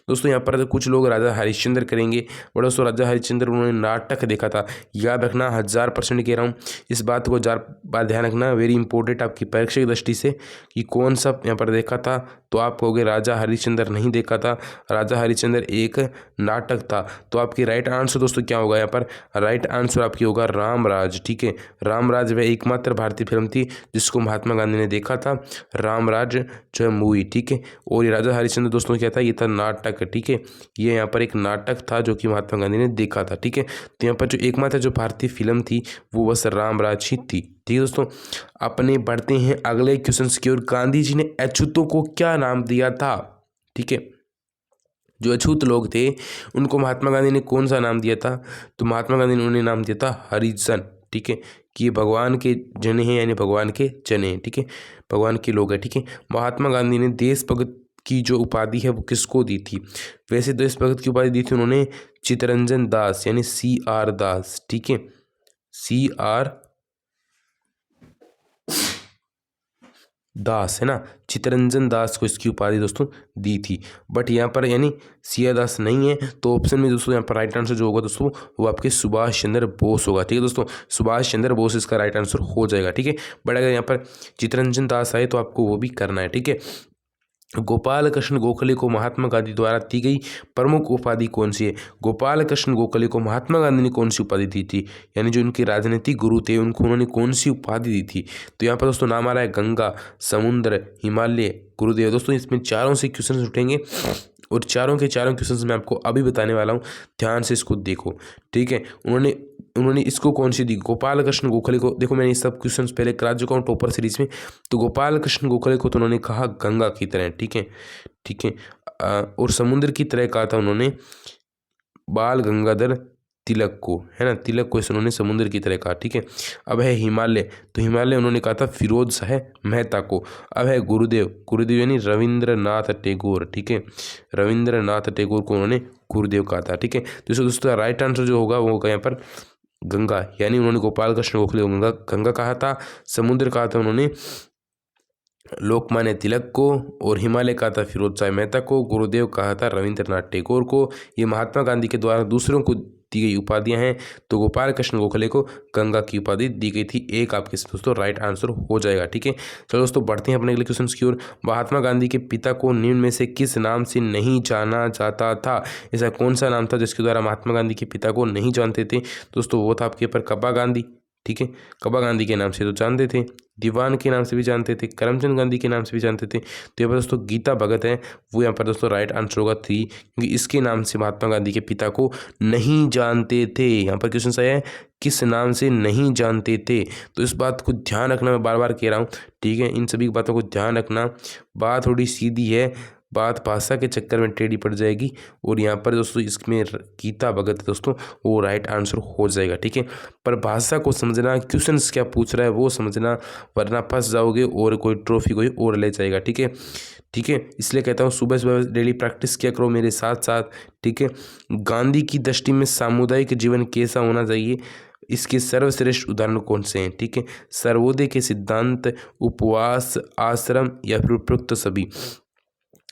A: दोस्तों यहाँ पर कुछ लोग राजा हरिश्चंद्र करेंगे, और दोस्तों राजा हरिश्चंद्र उन्होंने नाटक देखा था। याद रखना, 1000% कह रहा हूँ, इस बात को 1000 बार ध्यान रखना, वेरी इंपॉर्टेंट आपकी परीक्षा की दृष्टि से, कि कौन सा यहाँ पर देखा था। तो आप कहोगे राजा हरिश्चंद्र नहीं देखा था, राजा हरिश्चंद्र एक नाटक था। तो आपकी राइट आंसर दोस्तों क्या होगा, यहाँ पर राइट आंसर आपकी होगा रामराज, ठीक है। रामराज वह एकमात्र भारतीय फिल्म थी जिसको महात्मा गांधी ने देखा था, रामराज जो है मूवी, ठीक है। और ये राजा हरिश्चंद्र दोस्तों क्या था, ये था नाटक, ठीक है, ये यहाँ पर एक नाटक था जो कि महात्मा गांधी ने देखा था, ठीक है। तो यहाँ पर जो एकमात्र जो भारतीय फिल्म थी वो बस रामराज ही थी, ठीक है दोस्तों। अपने बढ़ते हैं अगले क्वेश्चन की ओर। गांधी जी ने अछूतों को क्या नाम दिया था, ठीक है, जो अछूत लोग थे उनको महात्मा गांधी ने कौन सा नाम दिया था, तो महात्मा गांधी ने उन्हें नाम दिया था हरिजन, ठीक है, कि ये भगवान के जने हैं यानी भगवान के जने हैं, ठीक है, भगवान के लोग हैं, ठीक है। महात्मा गांधी ने देशभक्त की जो उपाधि है वो किसको दी थी, वैसे देशभक्त की उपाधि दी थी उन्होंने चित्तरंजन दास यानी CR दास, ठीक है, CR दास, है ना, चित्तरंजन दास को इसकी उपाधि दोस्तों दी थी। बट यहाँ पर यानी CR दास नहीं है, तो ऑप्शन में दोस्तों यहाँ पर राइट आंसर जो होगा दोस्तों वो आपके सुभाष चंद्र बोस होगा, ठीक है दोस्तों, सुभाष चंद्र बोस इसका राइट आंसर हो जाएगा, ठीक है। बट अगर यहाँ पर चित्तरंजन दास आए तो आपको वो भी करना है, ठीक है। गोपाल कृष्ण गोखले को महात्मा गांधी द्वारा दी गई प्रमुख उपाधि कौन सी है, गोपाल कृष्ण गोखले को महात्मा गांधी ने कौन सी उपाधि दी थी, यानी जो उनके राजनीतिक गुरु थे उनको उन्होंने कौन सी उपाधि दी थी। तो यहाँ पर दोस्तों नाम आ रहा है गंगा, समुद्र, हिमालय, गुरुदेव। दोस्तों इसमें चारों से क्वेश्चन उठेंगे और चारों के चारों क्वेश्चन मैं आपको अभी बताने वाला हूँ, ध्यान से इसको देखो, ठीक है। उन्होंने इसको कौन सी दी, गोपाल कृष्ण गोखले को, देखो मैंने ये सब क्वेश्चंस पहले करा चुका हूँ टॉपर सीरीज में। तो गोपाल कृष्ण गोखले को तो उन्होंने कहा गंगा की तरह, ठीक है, ठीक है। और समुद्र की तरह कहा था उन्होंने बाल गंगाधर तिलक को, है ना, तिलक को उन्होंने समुद्र की तरह कहा, ठीक है। अब है हिमालय, तो हिमालय उन्होंने कहा था फिरोज शाह मेहता को। अब है गुरुदेव, गुरुदेव यानी रविंद्रनाथ टैगोर, ठीक है, रविंद्रनाथ टैगोर को उन्होंने गुरुदेव कहा था, ठीक है। तो इसको दोस्तों राइट आंसर जो होगा वो होगा यहाँ पर गंगा, यानी उन्होंने गोपाल कृष्ण गोखले को गंगा कहा था, समुद्र कहा था उन्होंने लोकमान्य तिलक को, और हिमालय कहा था फिरोज शाह मेहता को, गुरुदेव कहा था रविंद्रनाथ टैगोर को। ये महात्मा गांधी के द्वारा दूसरों को दी गई उपाधियां हैं। तो गोपाल कृष्ण गोखले को गंगा की उपाधि दी गई थी, एक आपके दोस्तों राइट आंसर हो जाएगा, ठीक है। चलो दोस्तों बढ़ते हैं अपने अगले क्वेश्चन की ओर। महात्मा गांधी के पिता को निम्न में से किस नाम से नहीं जाना जाता था, ऐसा कौन सा नाम था जिसके द्वारा महात्मा गांधी के पिता को नहीं जानते थे दोस्तों, वो था आपके पर कब्बा गांधी, ठीक है, कब्बा गांधी के नाम से तो जानते थे, दीवान के नाम से भी जानते थे, करमचंद गांधी के नाम से भी जानते थे। तो यहाँ पर दोस्तों गीता भगत है, वो यहाँ पर दोस्तों राइट आंसर होगा 3, क्योंकि इसके नाम से महात्मा गांधी के पिता को नहीं जानते थे। यहाँ पर क्वेश्चन आया है किस नाम से नहीं जानते थे, तो इस बात को ध्यान रखना, मैं बार बार कह रहा हूँ, ठीक है, इन सभी बातों को ध्यान रखना। बात थोड़ी सीधी है, बात भाषा के चक्कर में टेढ़ी पड़ जाएगी और यहाँ पर दोस्तों इसमें गीता भगत है दोस्तों, वो राइट आंसर हो जाएगा। ठीक है, पर भाषा को समझना, क्वेश्चंस क्या पूछ रहा है वो समझना, वरना फंस जाओगे और कोई ट्रॉफी कोई और ले जाएगा। ठीक है, ठीक है, इसलिए कहता हूँ सुबह सुबह डेली प्रैक्टिस किया करो मेरे साथ साथ। ठीक है, गांधी की दृष्टि में सामुदायिक जीवन कैसा होना चाहिए, इसके सर्वश्रेष्ठ उदाहरण कौन से हैं। ठीक है, सर्वोदय के सिद्धांत, उपवास, आश्रम या फिर उपरोक्त सभी।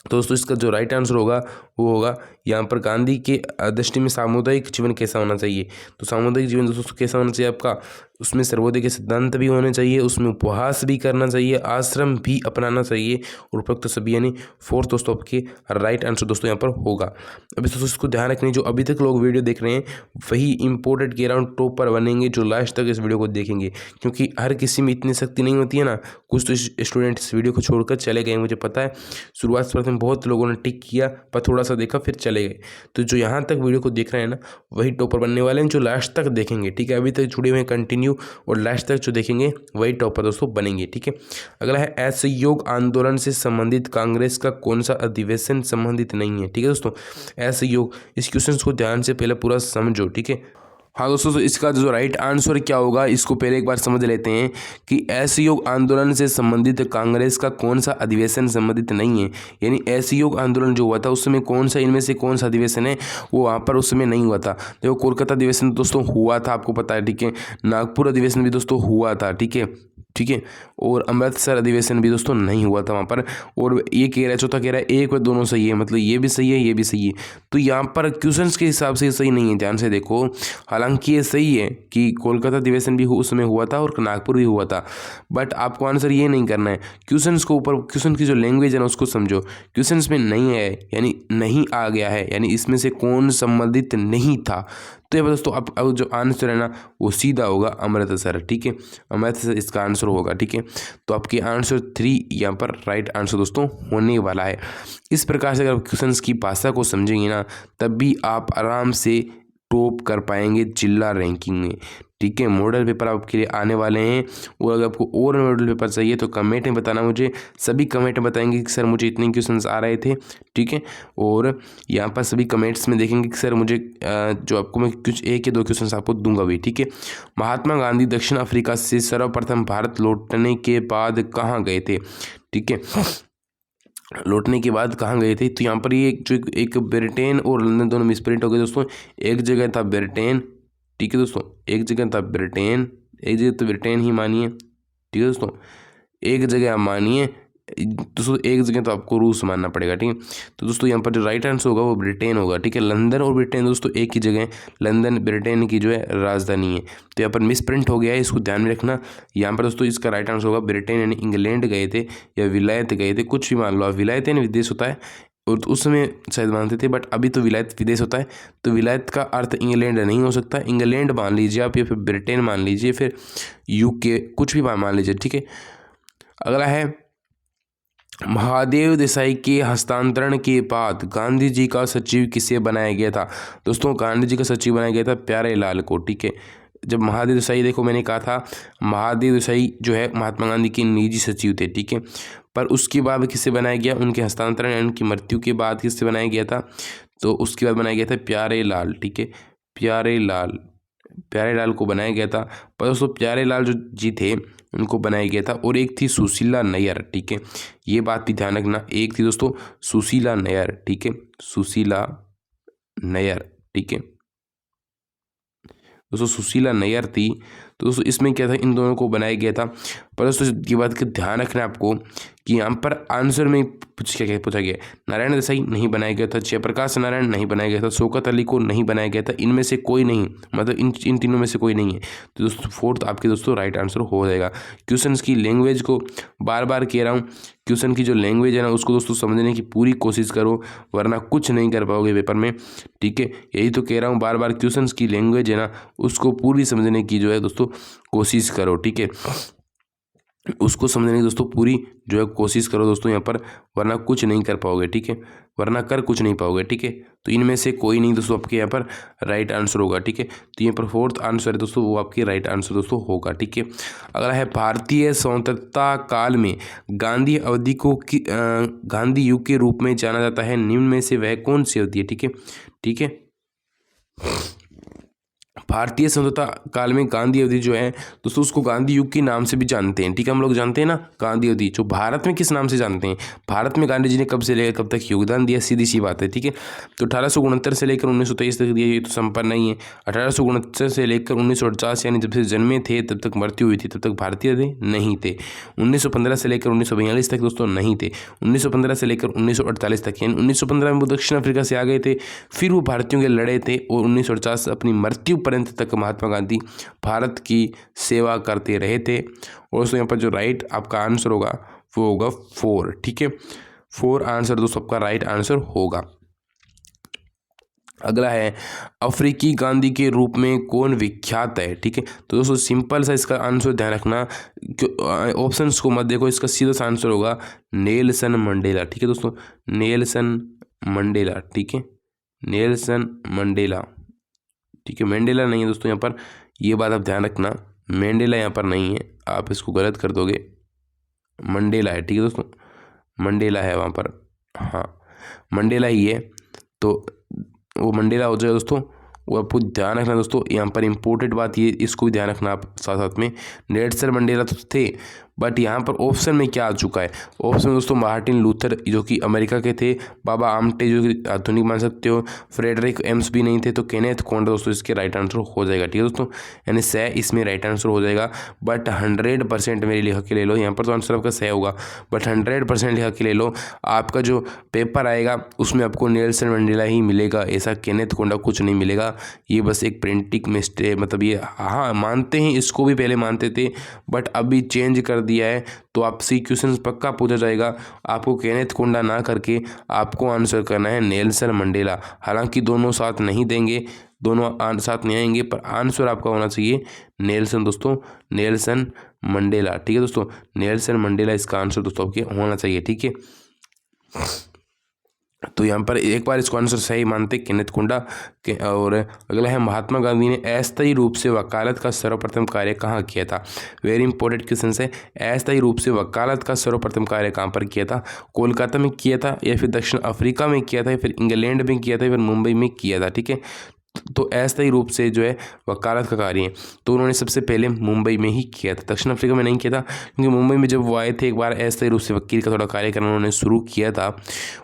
A: तो दोस्तों इसका जो राइट आंसर होगा वो होगा यहाँ पर गांधी के दृष्टि में सामुदायिक जीवन कैसा होना चाहिए। तो सामुदायिक जीवन दोस्तों कैसा होना चाहिए आपका, उसमें सर्वोदय के सिद्धांत भी होने चाहिए, उसमें उपवास भी करना चाहिए, आश्रम भी अपनाना चाहिए और उपरोक्त सभी, यानी फोर्थ दोस्तों आपके राइट आंसर दोस्तों यहाँ पर होगा। अभी दोस्तों इसको ध्यान रखनी, जो अभी तक लोग वीडियो देख रहे हैं वही इंपोर्टेड के अराउंड टॉपर बनेंगे जो लास्ट तक इस वीडियो को देखेंगे, क्योंकि हर किसी में इतनी शक्ति नहीं होती है ना। कुछ तो स्टूडेंट इस वीडियो को छोड़कर चले गए, मुझे पता है। शुरुआत में बहुत लोगों ने टिक किया पर थोड़ा सा देखा फिर चले गए। तो जो यहाँ तक वीडियो को देख रहे हैं ना वही टॉपर बनने वाले हैं, जो लास्ट तक देखेंगे। ठीक है, अभी तक जुड़े हुए हैं कंटिन्यू, और लास्ट तक जो देखेंगे वही टॉपर दोस्तों बनेंगे। ठीक है, अगला है असहयोग आंदोलन से संबंधित कांग्रेस का कौन सा अधिवेशन संबंधित नहीं है। ठीक है दोस्तों, असहयोग, इस क्वेश्चन को ध्यान से पहले पूरा समझो। ठीक है, हाँ दोस्तों, तो इसका जो राइट आंसर क्या होगा इसको पहले एक बार समझ लेते हैं कि असहयोग आंदोलन से संबंधित कांग्रेस का कौन सा अधिवेशन संबंधित नहीं है। यानी असहयोग आंदोलन जो हुआ था उस समय कौन सा, इनमें से कौन सा अधिवेशन है वो वहाँ पर उस समय नहीं हुआ था। देखो, कोलकाता अधिवेशन दोस्तों हुआ था, आपको पता है। ठीक है, नागपुर अधिवेशन भी दोस्तों हुआ था। ठीक है, ठीक है, और अमृतसर अधिवेशन भी दोस्तों नहीं हुआ था वहाँ पर। और ये कह रहा है, चौथा कह रहा है एक व दोनों सही है, मतलब ये भी सही है ये भी सही है। तो यहाँ पर क्वेश्चंस के हिसाब से सही नहीं है, ध्यान से देखो। हालांकि ये सही है कि कोलकाता अधिवेशन भी उस समय हुआ था और नागपुर भी हुआ था, बट आपको आंसर ये नहीं करना है। क्वेश्चंस को ऊपर, क्वेश्चन की जो लैंग्वेज है ना उसको समझो। क्वेश्चंस में नहीं है यानी नहीं आ गया है, यानी इसमें से कौन संबंधित नहीं था। तो ये दोस्तों अब जो आंसर है ना वो सीधा होगा अमृतसर। ठीक है, अमृतसर इसका आंसर होगा। ठीक है, तो आपके आंसर 3 यहाँ पर राइट आंसर दोस्तों होने वाला है। इस प्रकार से अगर क्वेश्चंस की भाषा को समझेंगे ना तब भी आप आराम से टॉप कर पाएंगे जिला रैंकिंग में। ठीक है, मॉडल पेपर आपके लिए आने वाले हैं, और अगर आपको और मॉडल पेपर चाहिए तो कमेंट में बताना मुझे। सभी कमेंट में बताएंगे कि सर मुझे इतने क्वेश्चंस आ रहे थे। ठीक है, और यहाँ पर सभी कमेंट्स में देखेंगे कि सर मुझे जो आपको मैं कुछ 1 या 2 क्वेश्चंस आपको दूंगा भी। ठीक है, महात्मा गांधी दक्षिण अफ्रीका से सर्वप्रथम भारत लौटने के बाद कहाँ गए थे। ठीक है, लौटने के बाद कहाँ गए थे, तो यहाँ पर ये जो एक ब्रिटेन और लंदन दोनों मिसप्रिंट हो गए दोस्तों। एक जगह था ब्रिटेन, ठीक है दोस्तों, एक जगह था ब्रिटेन, एक जगह तो ब्रिटेन ही मानिए। ठीक है दोस्तों, एक जगह आप मानिए दोस्तों, एक जगह तो आपको रूस मानना पड़ेगा। ठीक है, तो दोस्तों यहाँ पर जो राइट आंसर होगा वो ब्रिटेन होगा। ठीक है, लंदन और ब्रिटेन दोस्तों एक ही जगह, लंदन ब्रिटेन की जो है राजधानी है। तो यहाँ पर मिस प्रिंट हो गया है, इसको ध्यान में रखना। यहाँ पर दोस्तों इसका राइट आंसर होगा ब्रिटेन, यानी इंग्लैंड गए थे या विलायत गए थे, कुछ भी मान लो आप। विलायत यानी विदेश होता है, और तो उस समय शायद मानते थे, बट अभी तो विलायत विदेश होता है। तो विलायत का अर्थ इंग्लैंड नहीं हो सकता, इंग्लैंड मान लीजिए आप, या फिर ब्रिटेन मान लीजिए, फिर यूके, कुछ भी मान लीजिए। ठीक है, अगला है महादेव देसाई के हस्तांतरण के बाद गांधी जी का सचिव किसे बनाया गया था। दोस्तों गांधी जी का सचिव बनाया गया था प्यारे लाल को। ठीक है, जब महादेव देसाई, देखो मैंने कहा था महादेव देसाई जो है महात्मा गांधी के निजी सचिव थे। ठीक है, पर उसके बाद किससे बनाया गया, उनके हस्तांतरण यानी उनकी मृत्यु के बाद किससे बनाया गया था, तो उसके बाद बनाया गया था प्यारे लाल। ठीक है, प्यारे लाल को बनाया गया था। पर दोस्तों प्यारे लाल जो जी थे उनको बनाया गया था, और एक थी सुशीला नैयर। ठीक है, ये बात भी ध्यान रखना, एक थी दोस्तों सुशीला नैयर। ठीक है, सुशीला नैयर। ठीक है दोस्तों, सुशीला नैयर थी। तो दोस्तों इसमें क्या था, इन दोनों को बनाया गया था। पर दोस्तों ये बात का ध्यान रखना आपको कि यहाँ पर आंसर में क्या पूछा गया, नारायण देसाई नहीं बनाया गया था, जयप्रकाश नारायण नहीं बनाया गया था, शौकत अली को नहीं बनाया गया था, इनमें से कोई नहीं, मतलब इन तीनों में से कोई नहीं है। तो दोस्तों फोर्थ आपके दोस्तों राइट आंसर हो जाएगा। क्वेश्चन की लैंग्वेज को बार बार कह रहा हूँ, क्वेश्चन की जो लैंग्वेज है ना उसको दोस्तों समझने की पूरी कोशिश करो, वरना कुछ नहीं कर पाओगे पेपर में। ठीक है, यही तो कह रहा हूँ बार बार, क्वेश्चन की लैंग्वेज है ना उसको पूरी समझने की जो है दोस्तों कोशिश करो। ठीक है,
B: उसको समझने की दोस्तों पूरी जो है कोशिश करो दोस्तों यहाँ पर, वरना कुछ नहीं कर पाओगे, ठीक है, वरना कर कुछ नहीं पाओगे, ठीक है। तो इनमें से कोई नहीं दोस्तों आपके यहाँ पर राइट आंसर होगा, ठीक है। तो यहाँ पर फोर्थ आंसर है दोस्तों, वो आपकी राइट आंसर दोस्तों होगा, ठीक है। अगला है भारतीय स्वतंत्रता काल में गांधी अवधि को गांधी युग के रूप में जाना जाता है, निम्न में से वह कौन सी अवधि है, ठीक है, ठीक है। भारतीय स्वतंत्रता काल में गांधी अवधि जो है दोस्तों, उसको गांधी युग के नाम से भी जानते हैं, ठीक है। हम लोग जानते हैं ना गांधी अवधि, जो भारत में किस नाम से जानते हैं, भारत में गांधी जी ने कब से लेकर कब तक योगदान दिया, सीधी सी बात है, ठीक है। तो 1869 से लेकर 1923 तक दिया, ये तो संपन्न नहीं है। 1869 से लेकर 1949 यानी जब से जन्मे थे तब तक मृत्यु हुई थी तब तक भारतीय थे नहीं थे। 1915 से लेकर 1942 तक दोस्तों नहीं थे। 1915 से लेकर 1948 तक, यानी 1915 में वो दक्षिण अफ्रीका से आ गए थे, फिर वो भारतीयों के लड़े थे और 1949 अपनी मृत्यु पर्यंत तक महात्मा गांधी भारत की सेवा करते रहे थे। और दोस्तों यहाँ पर जो राइट आपका आंसर होगा वो होगा 4, ठीक है। 4 आंसर दोस्तों आपका राइट आंसर होगा। अगला है अफ्रीकी गांधी के रूप में कौन विख्यात है, ठीक है। तो दोस्तों सिंपल सा इसका आंसर ध्यान रखना, ऑप्शंस को मत देखो, इसका सीधा सा आंसर होगा नेल्सन मंडेला, ठीक है दोस्तों, नेल्सन मंडेला, ठीक है, नेल्सन मंडेला, ठीक है। मंडेला नहीं है दोस्तों यहाँ पर, ये बात आप ध्यान रखना, मंडेला यहाँ पर नहीं है, आप इसको गलत कर दोगे, मंडेला है, ठीक है दोस्तों, मंडेला है वहाँ पर, हाँ मंडेला ही है, तो वो मंडेला हो जाएगा दोस्तों। वो आपको ध्यान रखना दोस्तों, यहाँ पर इंपॉर्टेंट बात ये, इसको भी ध्यान रखना आप साथ साथ में, नेल्सन मंडेला तो थे, बट यहाँ पर ऑप्शन में क्या आ चुका है, ऑप्शन में दोस्तों मार्टिन लूथर जो कि अमेरिका के थे, बाबा आमटे जो कि आधुनिक मान सकते हो, फ्रेडरिक एम्स भी नहीं थे, तो केनेथ कोंडा दोस्तों इसके राइट आंसर हो जाएगा, ठीक है दोस्तों, यानी सह इसमें राइट आंसर हो जाएगा। बट 100% मेरी लिखा के ले लो, यहाँ पर तो आंसर आपका सह होगा, बट 100% लिखा के ले लो, आपका जो पेपर आएगा उसमें आपको नेल्सन मंडेला ही मिलेगा, ऐसा केनेथ कोंडा कुछ नहीं मिलेगा। ये बस एक प्रिंटिंग मिस्टेक, मतलब ये हाँ मानते हैं, इसको भी पहले मानते थे बट अभी चेंज कर दिया है, तो आपसे क्वेश्चन पक्का पूछा जाएगा, आपको केनेथ कोंडा ना करके आपको आंसर करना है नेल्सन मंडेला। हालांकि दोनों साथ नहीं देंगे, दोनों साथ नहीं आएंगे, पर आंसर आपका होना चाहिए नेल्सन दोस्तों, नेल्सन मंडेला, ठीक है दोस्तों, नेल्सन मंडेला इसका आंसर दोस्तों आपके होना चाहिए, ठीक है। तो यहाँ पर एक बार इसको आंसर सही मानते केनेथ कोंडा के। और अगला है महात्मा गांधी ने अस्थायी रूप से वकालत का सर्वप्रथम कार्य कहाँ किया था, वेरी इंपॉर्टेंट क्वेश्चन है। अस्थायी रूप से वकालत का सर्वप्रथम कार्य कहाँ पर किया था, कोलकाता में किया था या फिर दक्षिण अफ्रीका में किया था या फिर इंग्लैंड में किया था या फिर मुंबई में किया था, ठीक है। तो अस्थायी रूप से जो है वकालत का कार्य, तो उन्होंने सबसे पहले मुंबई में ही किया था, दक्षिण अफ्रीका में नहीं किया था, क्योंकि मुंबई में जब वो आए थे एक बार अस्थायी रूप से वकील का थोड़ा कार्य करना उन्होंने शुरू किया था,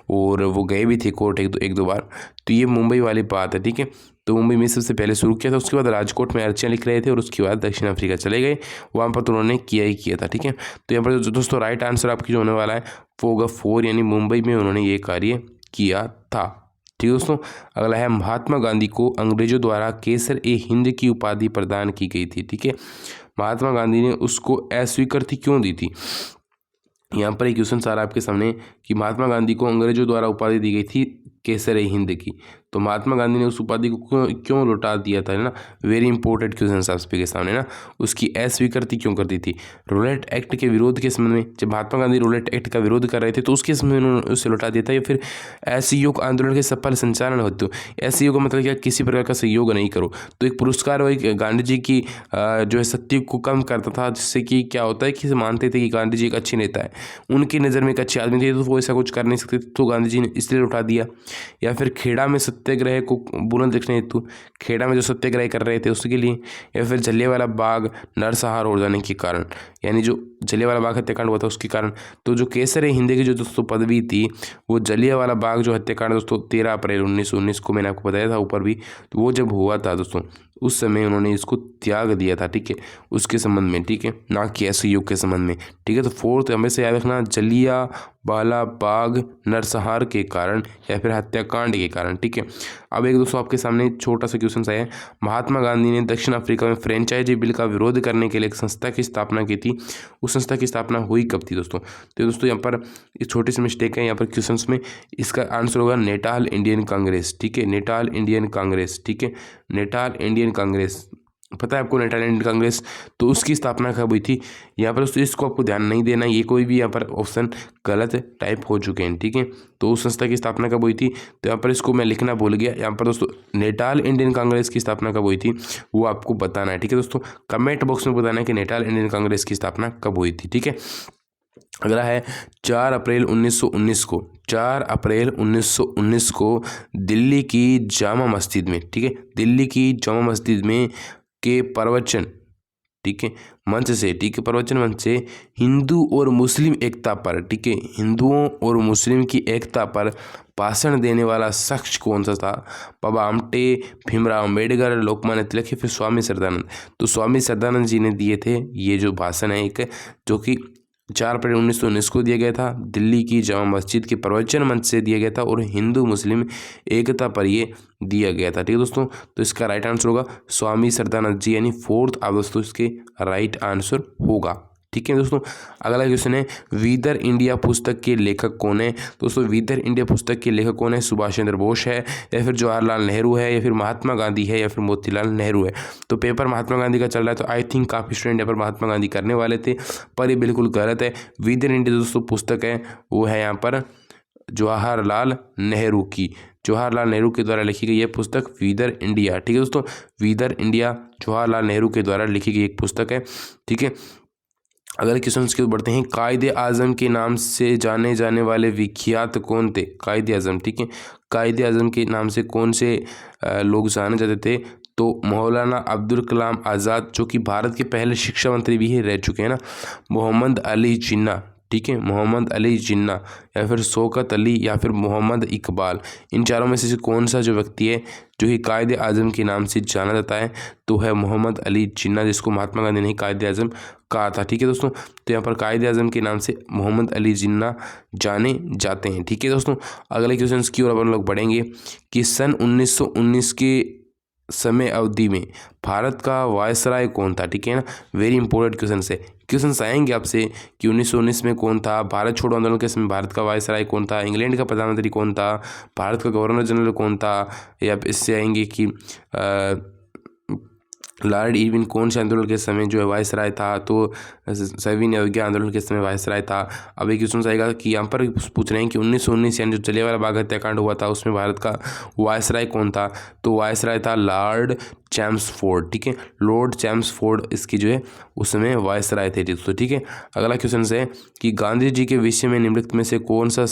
B: और वो गए भी थे कोर्ट एक दो बार, तो ये मुंबई वाली बात है, ठीक है। तो मुंबई में सबसे पहले शुरू किया था, उसके बाद राजकोट में अर्जियाँ लिख रहे थे और उसके बाद दक्षिण अफ्रीका चले गए, वहाँ पर तो उन्होंने किया ही किया था, ठीक है। तो यहाँ पर दोस्तों राइट आंसर आपकी जो होने वाला है वो होगा 4, यानी मुंबई में उन्होंने ये कार्य किया था, ठीक है दोस्तों। अगला है महात्मा गांधी को अंग्रेजों द्वारा केसर ए हिंद की उपाधि प्रदान की गई थी, ठीक है। महात्मा गांधी ने उसको अस्वीकृति क्यों दी थी, यहाँ पर एक क्वेश्चन सारा आपके सामने कि महात्मा गांधी को अंग्रेजों द्वारा उपाधि दी गई थी केसर ए हिंद की, तो महात्मा गांधी ने उस उपाधि को क्यों लौटा दिया था, है ना, वेरी इंपॉर्टेंट क्वेश्चन आपके सामने ना, उसकी अस्वीकृति क्यों कर दी थी, रूलेट एक्ट के विरोध के संबंध में, जब महात्मा गांधी रूलेट एक्ट का विरोध कर रहे थे तो उसके संबंध में उन्होंने उसे लौटा दिया था, या फिर असहयोग आंदोलन के सफल संचालन हेतु, असहयोग का मतलब क्या, किसी प्रकार का सहयोग नहीं करो, तो एक पुरस्कार वही गांधी जी की जो है सत्य को कम करता था, जिससे कि क्या होता है कि मानते थे कि गांधी जी एक अच्छे नेता है, उनकी नज़र में एक अच्छे आदमी थे, तो वो ऐसा कुछ कर नहीं सकते, तो गांधी जी ने इसलिए लौटा दिया। या फिर खेड़ा में सत्याग्रह को बुलंद रखने हेतु, खेड़ा में जो सत्याग्रह कर रहे थे उसके लिए, या फिर जलियांवाला बाग नरसंहार हो जाने के कारण, यानी जो जलियांवाला बाग हत्याकांड हुआ था उसके कारण। तो जो केसर ए हिंद की जो दोस्तों पदवी थी वो जलियांवाला बाग जो हत्याकांड दोस्तों 13 अप्रैल 1919 को मैंने आपको बताया था ऊपर भी, तो वो जब हुआ था दोस्तों उस समय उन्होंने इसको त्याग दिया था, ठीक है, उसके संबंध में, ठीक है, ना कि असहयोग के संबंध में, ठीक है। तो 4 हमेशा याद रखना, जलियांवाला बाग नरसंहार के कारण या फिर हत्याकांड के कारण, ठीक है। अब एक दोस्तों आपके सामने छोटा सा क्वेश्चन आया है, महात्मा गांधी ने दक्षिण अफ्रीका में फ्रेंचाइजी बिल का विरोध करने के लिए एक संस्था की स्थापना की थी, उस संस्था की स्थापना हुई कब थी दोस्तों, तो दोस्तों यहाँ पर एक छोटी सी मिस्टेक है यहाँ पर क्वेश्चन में, इसका आंसर होगा नेटाल इंडियन कांग्रेस, ठीक है, नेटाल इंडियन कांग्रेस, ठीक है, नेटाल इंडियन कांग्रेस, पता है आपको नेटाल इंडियन कांग्रेस, तो उसकी स्थापना कब हुई थी? यहाँ पर दोस्तों इसको आपको ध्यान नहीं देना, ये कोई भी यहाँ पर ऑप्शन गलत टाइप हो चुके हैं, ठीक है। तो उस संस्था की स्थापना कब हुई थी, तो यहाँ पर इसको मैं लिखना भूल गया। यहाँ पर दोस्तों नेटाल इंडियन कांग्रेस की स्थापना कब हुई थी वो आपको बताना है, ठीक है दोस्तों। कमेंट बॉक्स में बताना है कि नेटाल इंडियन कांग्रेस की स्थापना कब हुई थी, ठीक है। अगला है 4 अप्रैल 1919 को, 4 अप्रैल 1919 को दिल्ली की जामा मस्जिद में, ठीक है, दिल्ली की जामा मस्जिद में के प्रवचन, ठीक है, मंच से, ठीक है, प्रवचन मंच से हिंदू और मुस्लिम एकता पर, ठीक है, हिंदुओं और मुस्लिम की एकता पर भाषण देने वाला शख्स कौन सा था? बाबा आमटे, भीमराव अम्बेडकर, लोकमान्य तिलक या फिर स्वामी श्रद्धानंद? तो स्वामी श्रद्धानंद जी ने दिए थे ये जो भाषण है एक, जो कि 4 अप्रैल 1919 को दिया गया था, दिल्ली की जामा मस्जिद के प्रवचन मंच से दिया गया था और हिंदू मुस्लिम एकता पर ये दिया गया था, ठीक है दोस्तों। तो इसका राइट आंसर होगा स्वामी श्रद्धानंद जी, यानी 4th आप दोस्तों इसके राइट आंसर होगा, ठीक है दोस्तों। अगला क्वेश्चन है वीदर इंडिया पुस्तक के लेखक कौन है? दोस्तों वीदर इंडिया पुस्तक के लेखक कौन है? सुभाष चंद्र बोस है, या फिर जवाहरलाल नेहरू है, या फिर महात्मा गांधी है, या फिर मोतीलाल नेहरू है? तो पेपर महात्मा गांधी का चल रहा है, तो आई थिंक काफ़ी स्टूडेंट यहाँ पर महात्मा गांधी करने वाले थे, पर ये बिल्कुल गलत है। वीदर इंडिया दोस्तों पुस्तक है वो है यहाँ पर जवाहरलाल नेहरू की, जवाहरलाल नेहरू के द्वारा लिखी गई यह पुस्तक वीदर इंडिया, ठीक है दोस्तों। वीदर इंडिया जवाहरलाल नेहरू के द्वारा लिखी गई एक पुस्तक है, ठीक है। अगले क्वेश्चन की ओर बढ़ते हैं। कायदे आजम के नाम से जाने जाने वाले विख्यात कौन थे? कायदे आजम, ठीक है, कायदे आजम के नाम से कौन से लोग जाने जाते थे? तो मौलाना अब्दुल कलाम आज़ाद, जो कि भारत के पहले शिक्षा मंत्री भी रह चुके हैं ना, मोहम्मद अली जिन्ना, ठीक है, मोहम्मद अली जिन्ना, या फिर शौकत अली, या फिर मोहम्मद इकबाल, इन चारों में से कौन सा जो व्यक्ति है जो कि कायदे आजम के नाम से जाना जाता है? तो है मोहम्मद अली जिन्ना, जिसको महात्मा गांधी ने कायदे आजम कहा था, ठीक है दोस्तों। तो यहाँ पर कायदे आजम के नाम से मोहम्मद अली जिन्ना जाने जाते हैं, ठीक है दोस्तों। अगले क्वेश्चन की ओर अपन लोग बढ़ेंगे कि सन 1919 के समय अवधि में भारत का वायसराय कौन था, ठीक है ना। वेरी इंपॉर्टेंट क्वेश्चन है, क्वेश्चन आएंगे आपसे कि 1919 में कौन था, भारत छोड़ो आंदोलन के समय भारत का वायसराय कौन था, इंग्लैंड का प्रधानमंत्री कौन था, भारत का गवर्नर जनरल कौन था, या इससे आएंगे कि लॉर्ड इरविन कौन से आंदोलन के समय जो है वायसराय था? तो सविनय अवज्ञा आंदोलन के समय वायसराय था। अब एक क्वेश्चन आएगा कि यहाँ पर पूछ रहे हैं कि 1919 यानी जो जलियांवाला बाग हत्याकांड हुआ था उसमें भारत का वायसराय कौन था? तो वायसराय था लॉर्ड चैम्सफोर्ड, ठीक है, लॉर्ड चैम्सफोर्ड इसकी जो है उस समय वायसराय थे दोस्तों, ठीक है। अगला क्वेश्चन है कि गांधी जी के विषय में निम्नलिखित में से कौन सा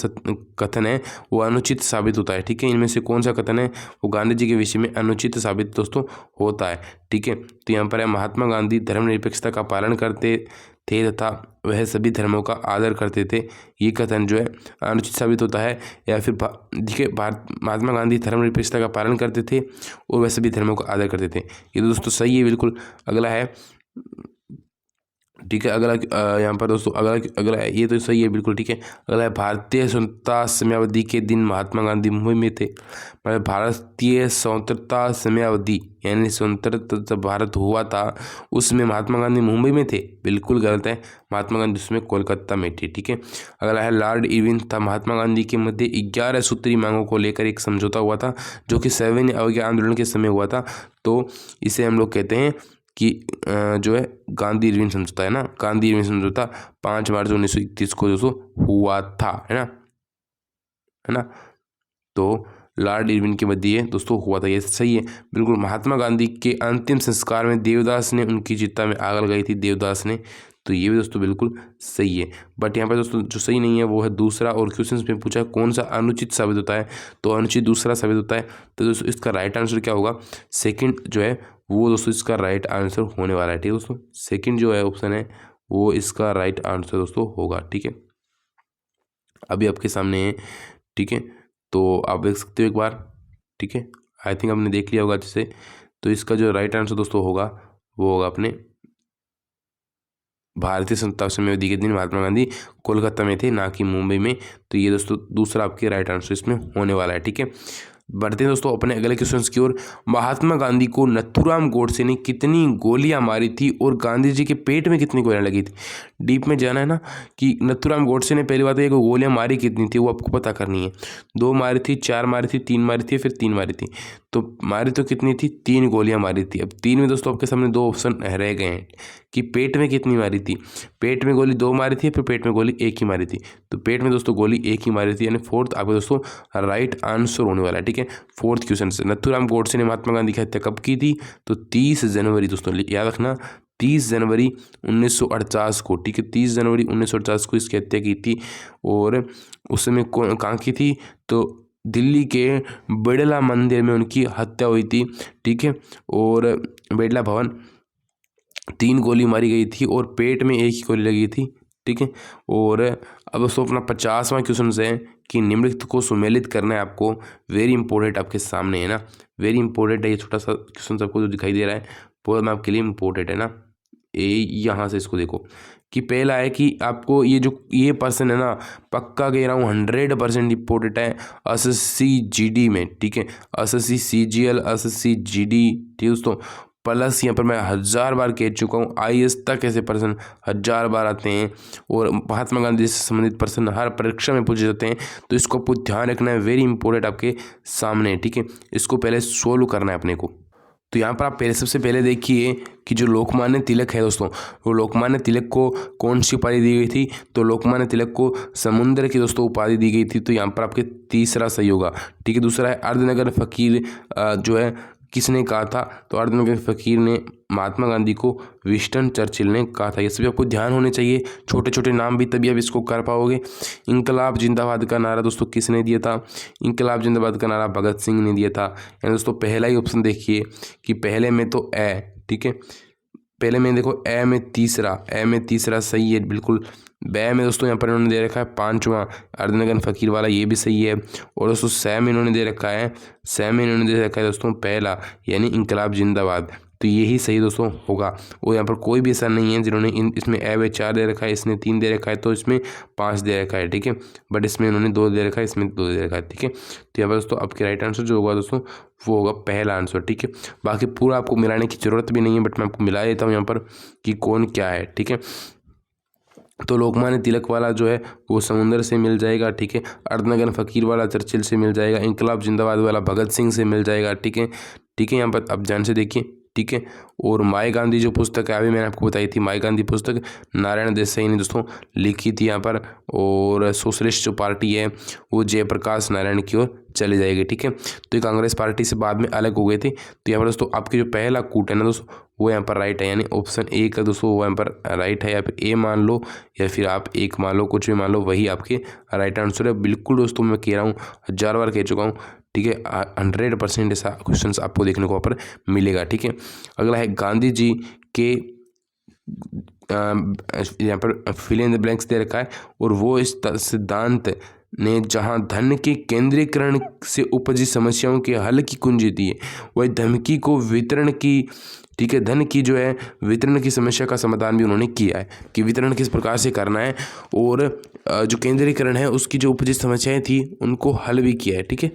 B: कथन है वो अनुचित साबित होता है? ठीक है, इनमें से कौन सा कथन है वो गांधी जी के विषय में अनुचित साबित दोस्तों होता है? ठीक है, तो यहाँ पर है महात्मा गांधी धर्मनिरपेक्षता का पालन करते थे तथा वह सभी धर्मों का आदर करते थे, ये कथन जो है अनुचित साबित होता है। या फिर देखिए महात्मा गांधी धर्मनिरपेक्षता का पालन करते थे और वह सभी धर्मों का आदर करते थे, ये दोस्तों सही है बिल्कुल। अगला है, ठीक है, अगला यहाँ पर दोस्तों अगला है, ये तो सही है बिल्कुल, ठीक है। अगला है भारतीय स्वतंत्रता समयावधि के दिन महात्मा गांधी मुंबई में थे। मतलब भारतीय स्वतंत्रता समयावधि यानी स्वतंत्र जब भारत हुआ था उसमें महात्मा गांधी मुंबई में थे, बिल्कुल गलत है, महात्मा गांधी उसमें कोलकाता में थे, ठीक है। अगला है लॉर्ड इरविन था महात्मा गांधी के मध्य 11 सूत्री मांगों को लेकर एक समझौता हुआ था जो कि सविनय अवज्ञा आंदोलन के समय हुआ था, तो इसे हम लोग कहते हैं कि जो है गांधी इरविन समझौता है ना, गांधी इरविन समझौता 5 मार्च 1931 को दोस्तों हुआ था, है ना। तो लॉर्ड इरविन के मध्य दोस्तों हुआ था, ये सही है बिल्कुल। महात्मा गांधी के अंतिम संस्कार में देवदास ने उनकी चिता में आग लगाई थी, देवदास ने, तो ये भी दोस्तों बिल्कुल सही है। बट यहाँ पर दोस्तों जो सही नहीं है वो है दूसरा, और क्वेश्चन में पूछा है कौन सा अनुचित साबित होता है, तो अनुचित दूसरा साबित होता है। तो दोस्तों इसका राइट आंसर क्या होगा? सेकंड जो है वो दोस्तों इसका राइट आंसर होने वाला है, ठीक है दोस्तों। सेकंड जो है ऑप्शन है वो इसका राइट आंसर दोस्तों होगा, ठीक है। अभी आपके सामने है, ठीक है, तो आप देख सकते हो एक बार, ठीक है, आई थिंक आपने देख लिया होगा अच्छे से। तो इसका जो राइट आंसर दोस्तों होगा वो होगा अपने भारतीय स्वतंत्रता समयावधि के दिन महात्मा गांधी कोलकाता में थे, ना कि मुंबई में, तो ये दोस्तों दूसरा आपके राइट आंसर इसमें होने वाला है, ठीक है। बढ़ते हैं दोस्तों अपने अगले क्वेश्चन की ओर। महात्मा गांधी को नथुराम गोडसे ने कितनी गोलियां मारी थी और गांधी जी के पेट में कितनी गोलियां लगी थी? डीप में जाना है ना कि नथुराम गोडसे ने पहली बात ये गोलियां मारी कितनी थी वो आपको पता करनी है। 2 मारी थी, 4 मारी थी, 3 मारी थी, फिर 3 मारी थी। तो मारी तो कितनी थी? 3 गोलियां मारी थी। अब 3 में दोस्तों आपके सामने 2 ऑप्शन रह गए हैं कि पेट में कितनी मारी थी। पेट में गोली 2 मारी थी, फिर पेट में गोली 1 ही मारी थी। तो पेट में दोस्तों गोली 1 ही मारी थी, यानी फोर्थ आपका दोस्तों राइट आंसर होने वाला है। ठीक है, फोर्थ क्वेश्चन से नथुराम गोडसे ने महात्मा गांधी की हत्या कब की थी? तो 30 जनवरी दोस्तों याद रखना, 30 जनवरी 1948 को। ठीक है, 30 जनवरी 1948 को इसकी हत्या की थी। और उस समय कहाँ की थी? तो दिल्ली के बिड़ला मंदिर में उनकी हत्या हुई थी। ठीक है, और बिड़ला भवन 3 गोली मारी गई थी और पेट में 1 ही गोली लगी थी। ठीक है, और अब दोस्तों अपना 50वां क्वेश्चन है कि निम्नलिखित को सुमेलित करना है आपको। वेरी इंपॉर्टेंट आपके सामने है ना, वेरी इंपॉर्टेंट है ये छोटा सा क्वेश्चन आपको जो दिखाई दे रहा है बहुत में आपके लिए इंपॉर्टेंट है ना। यहाँ से इसको देखो कि पहला है कि आपको ये पर्सन है ना, पक्का कह रहा हूँ 100% इंपॉर्टेंट है एसएससी जीडी में। ठीक है, एसएससी सीजीएल, एसएससी जीडी। ठीक है दोस्तों, प्लस यहाँ पर मैं 1000 बार कह चुका हूँ आईएएस तक ऐसे पर्सन 1000 बार आते हैं और महात्मा गांधी से संबंधित पर्सन हर परीक्षा में पूछे जाते हैं। तो इसको आपको ध्यान रखना है, वेरी इंपॉर्टेंट आपके सामने। ठीक है, इसको पहले सोल्व करना है अपने को। तो यहाँ पर आप सबसे पहले देखिए कि जो लोकमान्य तिलक है दोस्तों, वो लोकमान्य तिलक को कौन सी उपाधि दी गई थी? तो लोकमान्य तिलक को समुद्र की दोस्तों उपाधि दी गई थी। तो यहाँ पर आपके तीसरा सही होगा। ठीक है, दूसरा है अर्धनगर फकीर जो है किसने कहा था? तो अर्धनगर फकीर ने महात्मा गांधी को विंस्टन चर्चिल ने कहा था। ये सभी आपको ध्यान होने चाहिए, छोटे छोटे नाम भी, तभी आप इसको कर पाओगे। इंकलाब जिंदाबाद का नारा दोस्तों किसने दिया था? इंकलाब जिंदाबाद का नारा भगत सिंह ने दिया था। यानी दोस्तों पहला ही ऑप्शन देखिए कि पहले में तो ए, ठीक है, पहले में देखो ए में तीसरा सही है बिल्कुल। बै में दोस्तों यहाँ पर इन्होंने दे रखा है 5वां अर्धनगर फकीर वाला, ये भी सही है। और दोस्तों सै में इन्होंने दे रखा है दोस्तों पहला, यानी इंकलाब जिंदाबाद। तो यही सही दोस्तों होगा। और यहाँ पर कोई भी ऐसा नहीं है जिन्होंने इसमें ए वे 4 दे रखा है, इसने 3 दे रखा है, तो इसमें 5 दे रखा है। ठीक है, बट इसमें इन्होंने 2 दे रखा है, इसमें 2 दे रखा है। ठीक है, तो यहाँ पर दोस्तों आपके राइट आंसर जो होगा दोस्तों वो होगा पहला आंसर। ठीक है, बाकी पूरा आपको मिलाने की जरूरत भी नहीं है, बट मैं आपको मिला देता हूँ यहाँ पर कि कौन क्या है। ठीक है, तो लोकमान्य तिलक वाला जो है वो समुंदर से मिल जाएगा। ठीक है, अर्धनगर फकीर वाला चर्चिल से मिल जाएगा, इंकलाब जिंदाबाद वाला भगत सिंह से मिल जाएगा। ठीक है, यहाँ पर आप ध्यान से देखिए। ठीक है, और माय गांधी जो पुस्तक है अभी मैंने आपको बताई थी, माय गांधी पुस्तक नारायण देसाई ने दोस्तों लिखी थी यहाँ पर। और सोशलिस्ट जो पार्टी है वो जयप्रकाश नारायण की ओर चली जाएगी। ठीक है, तो ये कांग्रेस पार्टी से बाद में अलग हो गए थे। तो यहाँ पर दोस्तों आपके जो पहला कूट है ना दोस्तों वो यहाँ पर राइट है, यानी ऑप्शन ए का दोस्तों वो यहाँ पर राइट है। या फिर ए मान लो या फिर आप 1 मान लो, कुछ भी मान लो, वही आपके राइट आंसर है। बिल्कुल दोस्तों मैं कह रहा हूँ 1000 बार कह चुका हूँ। ठीक है, 100% ऐसा क्वेश्चन आपको देखने को वहाँ पर मिलेगा। ठीक है, अगला है गांधी जी के यहाँ पर फिल इन द ब्लैंक्स दे रखा है। और वो इस सिद्धांत ने जहां धन के केंद्रीकरण से उपजी समस्याओं के हल की कुंजी दी है, वही धमकी को वितरण की, ठीक है, धन की जो है वितरण की समस्या का समाधान भी उन्होंने किया है कि वितरण किस प्रकार से करना है। और जो केंद्रीकरण है उसकी जो उपजी समस्याएं थी उनको हल भी किया है। ठीक है,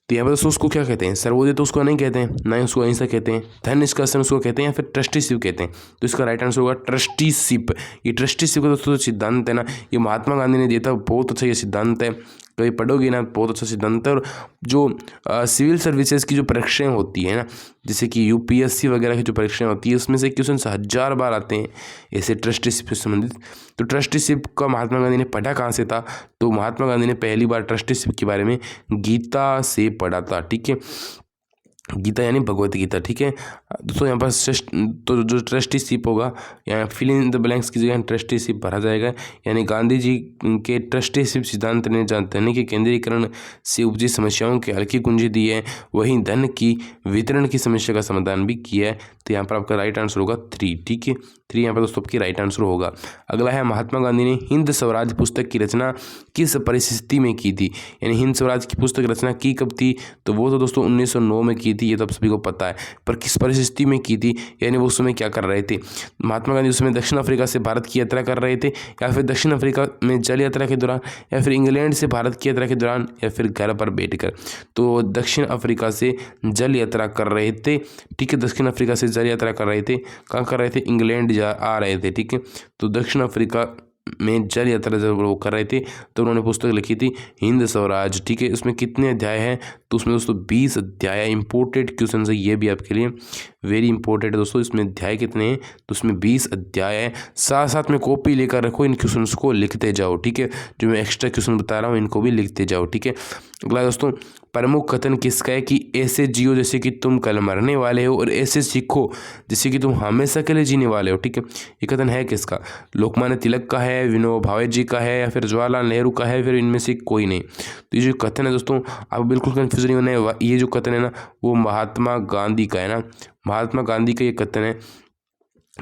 B: तो यहाँ पर दोस्तों उसको क्या कहते हैं? सर्वोदय तो उसको नहीं कहते हैं, ना ही उसको अहिंसा कहते हैं। धन निष्कासन उसको कहते हैं, या फिर ट्रस्टीशिप कहते हैं। तो इसका राइट आंसर होगा ट्रस्टीशिप। ये ट्रस्टीशिप का दोस्तों सिद्धांत है ना, ये महात्मा गांधी ने दिया था, बहुत अच्छा ये सिद्धांत है। कभी पढ़ोगे ना, बहुत अच्छा सिद्धांत है। और जो सिविल सर्विसेज की जो परीक्षाएं होती है ना, जैसे कि यूपीएससी वगैरह की जो परीक्षाएं होती है उसमें से क्वेश्चन 1000 बार आते हैं ऐसे ट्रस्टीशिप से संबंधित। तो ट्रस्टीशिप का महात्मा गांधी ने पढ़ा कहाँ से था? तो महात्मा गांधी ने पहली बार ट्रस्टीशिप के बारे में गीता से पढ़ा था। ठीक है, गीता यानी भगवत गीता। ठीक है दोस्तों, यहाँ पर तो जो ट्रस्टीशिप होगा यहाँ फिल इन द ब्लैंक्स की जगह ट्रस्टीशिप भरा जाएगा। यानी गांधी जी के ट्रस्टीशिप सिद्धांत ने धन के केंद्रीकरण से उपजी समस्याओं के हल की कुंजी दी है, वहीं धन की वितरण की समस्या का समाधान भी किया है। तो यहाँ पर आपका राइट आंसर होगा 3। ठीक है, 3 यहाँ पर दोस्तों आपकी राइट आंसर होगा। अगला है महात्मा गांधी ने हिंद स्वराज पुस्तक की रचना किस परिस्थिति में की थी, यानी हिंद स्वराज की पुस्तक रचना की कब थी, तो वो तो दोस्तों 1909 में की थी, ये तो आप सभी को पता है। पर किस परिस्थिति में की थी, यानी वो उस समय क्या कर रहे थे। महात्मा गांधी उस समय दक्षिण अफ्रीका से भारत की यात्रा कर रहे थे, या फिर दक्षिण अफ्रीका में जल यात्रा के दौरान, या फिर इंग्लैंड से भारत की यात्रा के दौरान, या फिर घर पर बैठकर। तो दक्षिण अफ्रीका से जल यात्रा कर रहे थे, ठीक है। दक्षिण अफ्रीका से जल यात्रा कर रहे थे, कहाँ कर रहे थे, इंग्लैंड आ रहे थे, ठीक है। तो दक्षिण अफ्रीका में जल यात्रा जब वो कर रहे थे तो उन्होंने पुस्तक लिखी थी हिंद स्वराज, ठीक है। उसमें कितने अध्याय हैं, तो उसमें दोस्तों 20 अध्याय है। इंपॉर्टेंट क्वेश्चन है ये भी आपके लिए, वेरी इंपॉर्टेंट है दोस्तों। इसमें अध्याय कितने हैं, तो उसमें 20 अध्याय है। साथ साथ में कॉपी लेकर रखो, इन क्वेश्चन को लिखते जाओ, ठीक है। जो मैं एक्स्ट्रा क्वेश्चन बता रहा हूँ इनको भी लिखते जाओ, ठीक है। अगला दोस्तों, प्रमुख कथन किसका है कि ऐसे जियो जैसे कि तुम कल मरने वाले हो, और ऐसे सीखो जैसे कि तुम हमेशा के लिए जीने वाले हो, ठीक है। ये कथन है किसका, लोकमान्य तिलक का है, विनोबा भावे जी का है, या फिर जवाहरलाल नेहरू का है, फिर इनमें से कोई नहीं। तो ये जो कथन है दोस्तों, आप बिल्कुल कंफ्यूज नहीं होना है। ये जो कथन है ना, वो महात्मा गांधी का है ना, महात्मा गांधी का ये कथन है।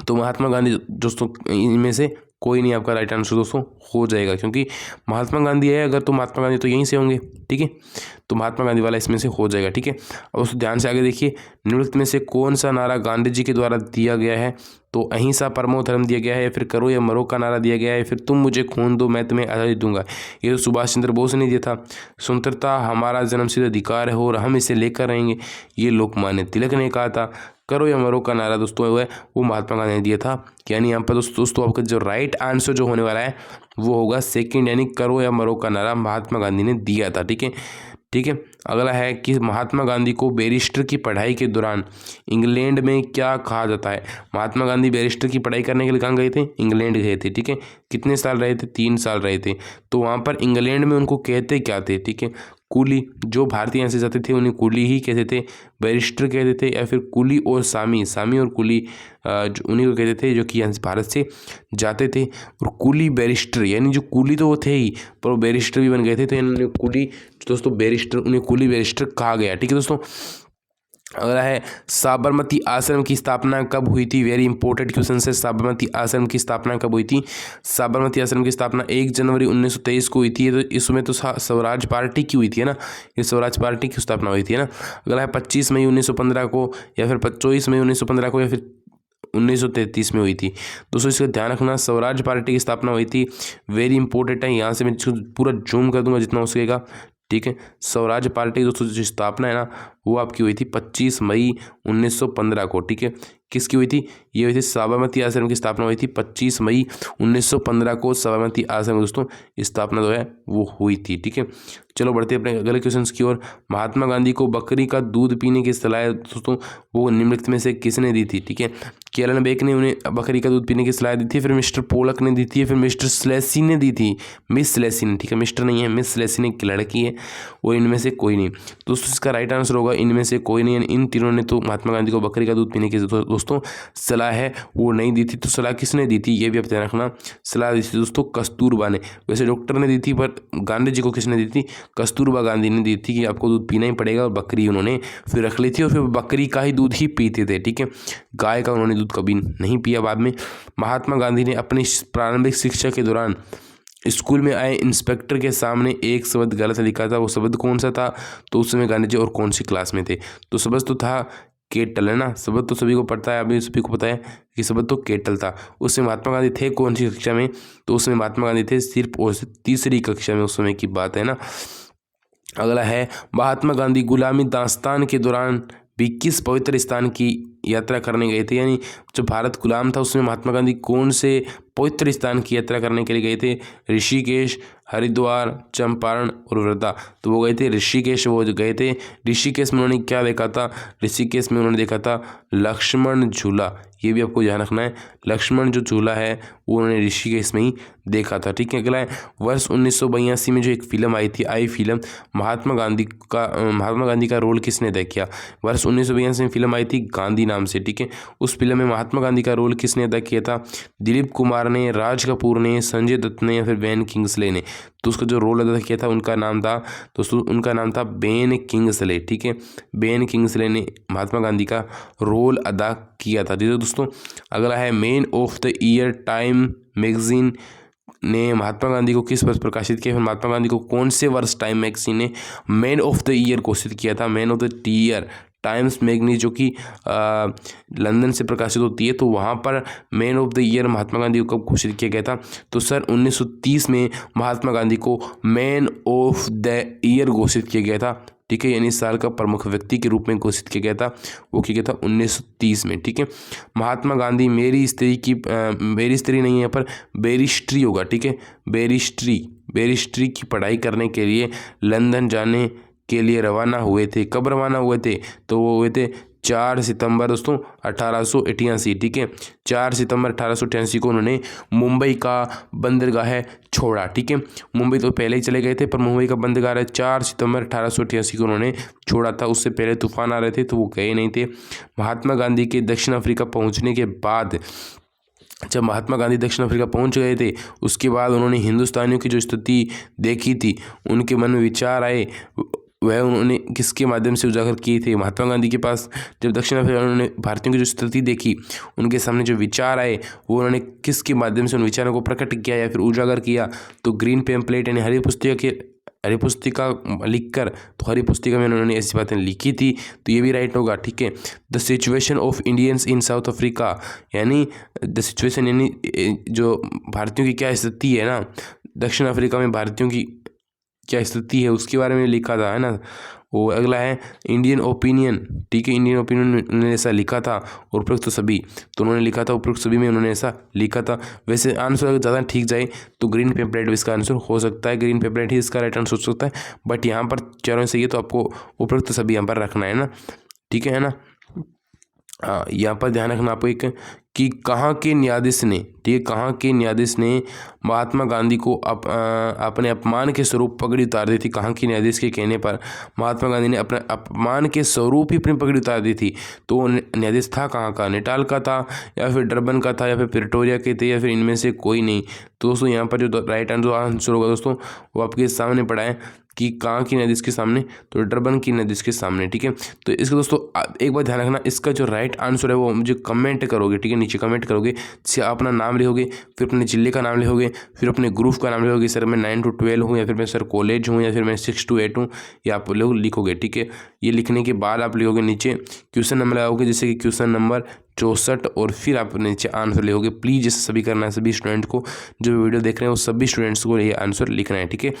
B: तो महात्मा गांधी दोस्तों इनमें से कोई नहीं आपका राइट आंसर दोस्तों हो जाएगा, क्योंकि महात्मा गांधी है अगर, तो महात्मा गांधी तो यहीं से होंगे, ठीक है। तो महात्मा गांधी वाला इसमें से हो जाएगा, ठीक है। अब उसको ध्यान से आगे देखिए, निम्नलिखित में से कौन सा नारा गांधी जी के द्वारा दिया गया है, तो अहिंसा परमो धर्म दिया गया है, या फिर करो या मरो का नारा दिया गया है, या फिर तुम मुझे खून दो मैं तुम्हें आज़ादी दूंगा, ये तो सुभाष चंद्र बोस ने दिया था। स्वतंत्रता हमारा जन्मसिद्ध अधिकार है और हम इसे लेकर रहेंगे, ये लोकमान्य तिलक ने कहा था। करो या मरो का नारा दोस्तों है वो महात्मा गांधी ने दिया था। यानी यहाँ पर दोस्तों आपका जो राइट आंसर जो होने वाला है वो होगा सेकंड, यानी करो या मरो का नारा महात्मा गांधी ने दिया था, ठीक है, ठीक है। अगला है कि महात्मा गांधी को बैरिस्टर की पढ़ाई के दौरान इंग्लैंड में क्या कहा जाता है। महात्मा गांधी बैरिस्टर की पढ़ाई करने के लिए कहाँ गए थे, इंग्लैंड गए थे, ठीक है। कितने साल रहे थे, 3 साल रहे थे। तो वहाँ पर इंग्लैंड में उनको कहते क्या थे, ठीक है, कुली। जो भारतीय यहाँ से जाते थे उन्हें कुली ही कहते थे, बैरिस्टर कहते थे, या फिर कुली और सामी, सामी और कुली जो उन्हीं को कहते थे जो कि यहाँ से भारत से जाते थे। और कुली बैरिस्टर, यानी जो कुली तो वो थे ही, पर वो बैरिस्टर भी बन गए थे, तो इन्होंने कुली दोस्तों बैरिस्टर, उन्हें कुली बैरिस्टर कहा गया, ठीक है दोस्तों। अगला है साबरमती आश्रम की स्थापना कब हुई थी, वेरी इंपॉर्टेंट क्वेश्चन है। साबरमती आश्रम की स्थापना कब हुई थी, साबरमती आश्रम की स्थापना 1 जनवरी 1923 को हुई थी। तो इसमें तो स्वराज पार्टी की हुई थी, है ना, ये स्वराज पार्टी की स्थापना हुई थी, है ना। अगला है 25 मई 1915 को, या फिर 24 मई 1915 को, या फिर 1933 में हुई थी। दोस्तों इसका ध्यान रखना, स्वराज पार्टी की स्थापना हुई थी, वेरी इंपॉर्टेंट है। यहाँ से मैं पूरा जूम कर दूंगा जितना हो सकेगा, ठीक है। स्वराज पार्टी दोस्तों जो स्थापना है ना वो आपकी हुई थी 25 मई 1915 को, ठीक है। किसकी हुई थी, ये हुई थी साबरमती आश्रम की स्थापना हुई थी 25 मई 1915 को। साबरमती आश्रम दोस्तों स्थापना जो है वो हुई थी, ठीक है। चलो बढ़ते हैं अपने अगले क्वेश्चन की ओर। महात्मा गांधी को बकरी का दूध पीने की सलाह दोस्तों वो निम्नलिखित में से किसने दी थी, ठीक है। केलन बेक ने उन्हें बकरी का दूध पीने की सलाह दी थी, फिर मिस्टर पोलक ने दी थी, फिर मिस्टर स्लेसी ने दी थी, मिस स्लेसी ने, ठीक है, मिस्टर नहीं है, मिस स्लेसी ने एक लड़की है, और इनमें से कोई नहीं। दोस्तों इसका राइट आंसर होगा इनमें से कोई नहीं, इन तीनों ने तो महात्मा गांधी को बकरी का दूध पीने की दोस्तों सलाह है वो नहीं दी थी। तो सलाह किसने दी थी ये भी आप ध्यान रखना, सलाह दी थी दोस्तों कस्तूरबा ने। वैसे डॉक्टर ने दी थी, पर गांधी जी को किसने दी थी, कस्तूरबा गांधी ने दी थी कि आपको दूध पीना ही पड़ेगा, और बकरी उन्होंने फिर रख ली थी, और फिर बकरी का ही दूध ही पीते थे, ठीक है। गाय का उन्होंने दूध कभी नहीं पिया बाद में। महात्मा गांधी ने अपनी प्रारंभिक शिक्षा के दौरान स्कूल में आए इंस्पेक्टर के सामने एक शब्द गलत लिखा था, वो शब्द कौन सा था, तो उस समय गांधी जी और कौन सी क्लास में थे। तो शब्द तो था केटल, है ना, शब्द तो सभी को पता है, अभी सभी को पता है कि शब्द तो केटल था। उसमें महात्मा गांधी थे कौन सी कक्षा में, तो उसमें महात्मा गांधी थे सिर्फ और सिर्फ 3री कक्षा में, उस समय की बात है ना। अगला है महात्मा गांधी गुलामी दास्तान के दौरान भी किस पवित्र स्थान की यात्रा करने गए थे, यानी जो भारत गुलाम था उसमें महात्मा गांधी कौन से पवित्र स्थान की यात्रा करने के लिए गए थे, ऋषिकेश, हरिद्वार, चंपारण और वृंदा। तो वो गए थे ऋषिकेश, वो जो गए थे ऋषिकेश में उन्होंने क्या देखा था, ऋषिकेश में उन्होंने देखा था लक्ष्मण झूला, ये भी आपको ध्यान रखना है, लक्ष्मण जो झूला है वो उन्होंने ऋषिकेश में ही देखा था, ठीक है। अगला है वर्ष 1982 में जो एक फिल्म आई थी, फिल्म महात्मा गांधी का रोल किसने अदा किया। वर्ष 1982 में फिल्म आई थी गांधी नाम से, ठीक है। उस फिल्म में महात्मा गांधी का रोल किसने अदा किया था? दिलीप कुमार ने, राज कपूर ने, संजय दत्त ने या फिर बेन किंग्सले ने। तो उसका जो रोल अदा किया था उनका नाम था दोस्तों, उनका नाम था बेन किंग्सले, ठीक है। बेन किंग्सले ने महात्मा गांधी का रोल अदा किया था। दोस्तों अगला है man of the year time magazine ने महात्मा गांधी को किस वर्ष प्रकाशित किया? फिर महात्मा गांधी को कौन से वर्ष टाइम मैगजीन ने मैन ऑफ द ईयर घोषित किया था? Man of the year times magazine जो कि लंदन से प्रकाशित होती है, तो वहाँ पर man of the year Mahatma Gandhi को कब घोषित किया गया था? तो सर 1930 में महात्मा गांधी को मैन ऑफ द ईयर घोषित किया गया था, ठीक है। यानी इस साल का प्रमुख व्यक्ति के रूप में घोषित किया गया था, वो किया गया था 1930 में, ठीक है। महात्मा गांधी मेरी स्त्री नहीं है, यहाँ पर बैरिस्ट्री होगा, ठीक है। बैरिस्ट्री की पढ़ाई करने के लिए लंदन जाने के लिए रवाना हुए थे। कब रवाना हुए थे? तो वो हुए थे 4 सितंबर दोस्तों 1888, ठीक है। 4 सितंबर 1888 को उन्होंने मुंबई का बंदरगाह छोड़ा, ठीक है। मुंबई तो पहले ही चले गए थे, पर मुंबई का बंदरगाह 4 सितंबर 1888 को उन्होंने छोड़ा था। उससे पहले तूफान आ रहे थे तो वो गए नहीं थे। महात्मा गांधी के दक्षिण अफ्रीका पहुंचने के बाद, जब महात्मा गांधी दक्षिण अफ्रीका पहुंच गए थे, उसके बाद उन्होंने हिंदुस्तानियों की जो स्थिति देखी थी, उनके मन में विचार आए, वह उन्होंने किसके माध्यम से उजागर किए थे? महात्मा गांधी के पास जब दक्षिण अफ्रीका उन्होंने भारतीयों की जो स्थिति देखी, उनके सामने जो विचार आए, वो उन्होंने किसके माध्यम से उन विचारों को प्रकट किया या फिर उजागर किया? तो ग्रीन पेम्पलेट यानी हरी पुस्तिका लिखकर, तो हरी पुस्तिका में उन्होंने ऐसी बातें लिखी थी, तो ये भी राइट होगा, ठीक है। The situation of Indians in south Africa, यानी द सिचुएशन यानी जो भारतीयों की क्या स्थिति है ना, दक्षिण अफ्रीका में भारतीयों की क्या स्थिति है उसके बारे में लिखा था, है ना। वो अगला है इंडियन ओपिनियन, ठीक है। इंडियन ओपिनियन में उन्होंने ऐसा लिखा था, उपरोक्त सभी, तो उन्होंने लिखा था उपरोक्त सभी में उन्होंने ऐसा लिखा था। वैसे आंसर अगर ज़्यादा ठीक जाए तो ग्रीन पेम्पलेट भी इसका आंसर हो सकता है, ग्रीन पेम्पलेट ही इसका राइट आंसर हो सकता है, बट यहाँ पर चारों सही है तो आपको उपरोक्त सभी यहाँ पर रखना है ना, ठीक है ना। हाँ, यहाँ पर ध्यान रखना आपको एक कि कहाँ के न्यायाधीश ने, ठीक है, कहाँ के न्यायाधीश ने महात्मा गांधी को अपने अपमान के स्वरूप पगड़ी उतार दी थी? कहाँ के न्यायाधीश के कहने पर महात्मा गांधी ने अपने अपमान के स्वरूप ही अपनी पगड़ी उतार दी थी? तो वो न्यायाधीश था कहाँ का? नेटाल का था या फिर डरबन का था या फिर प्रिटोरिया के थे या फिर इनमें से कोई नहीं। तो दोस्तों यहाँ पर जो राइट आंसर होगा दोस्तों वो आपके सामने पड़ा है कि कहाँ की न्यायाधीश के सामने? तो डरबन की न्यायाधीश के सामने, ठीक है। तो इसका दोस्तों एक बार ध्यान रखना, इसका जो राइट आंसर है वो मुझे कमेंट करोगे, ठीक है, नीचे कमेंट करोगे, जिससे आप अपना नाम लिखोगे, फिर अपने जिले का नाम लिखोगे, फिर अपने ग्रुप का नाम लिखोगे, सर मैं 9 to 12 हूँ या फिर मैं सर कॉलेज हूँ या फिर मैं 6 to 8 हूँ, ये आप लोग लिखोगे, ठीक है। ये लिखने के बाद आप लिखोगे नीचे क्वेश्चन नंबर लगाओगे, जैसे कि क्वेश्चन नंबर 64, और फिर आप नीचे आंसर लिखोगे। प्लीज़ जैसे सभी करना है, सभी स्टूडेंट को जो वीडियो देख रहे हैं वो सभी स्टूडेंट्स को ये आंसर लिखना है, ठीक है।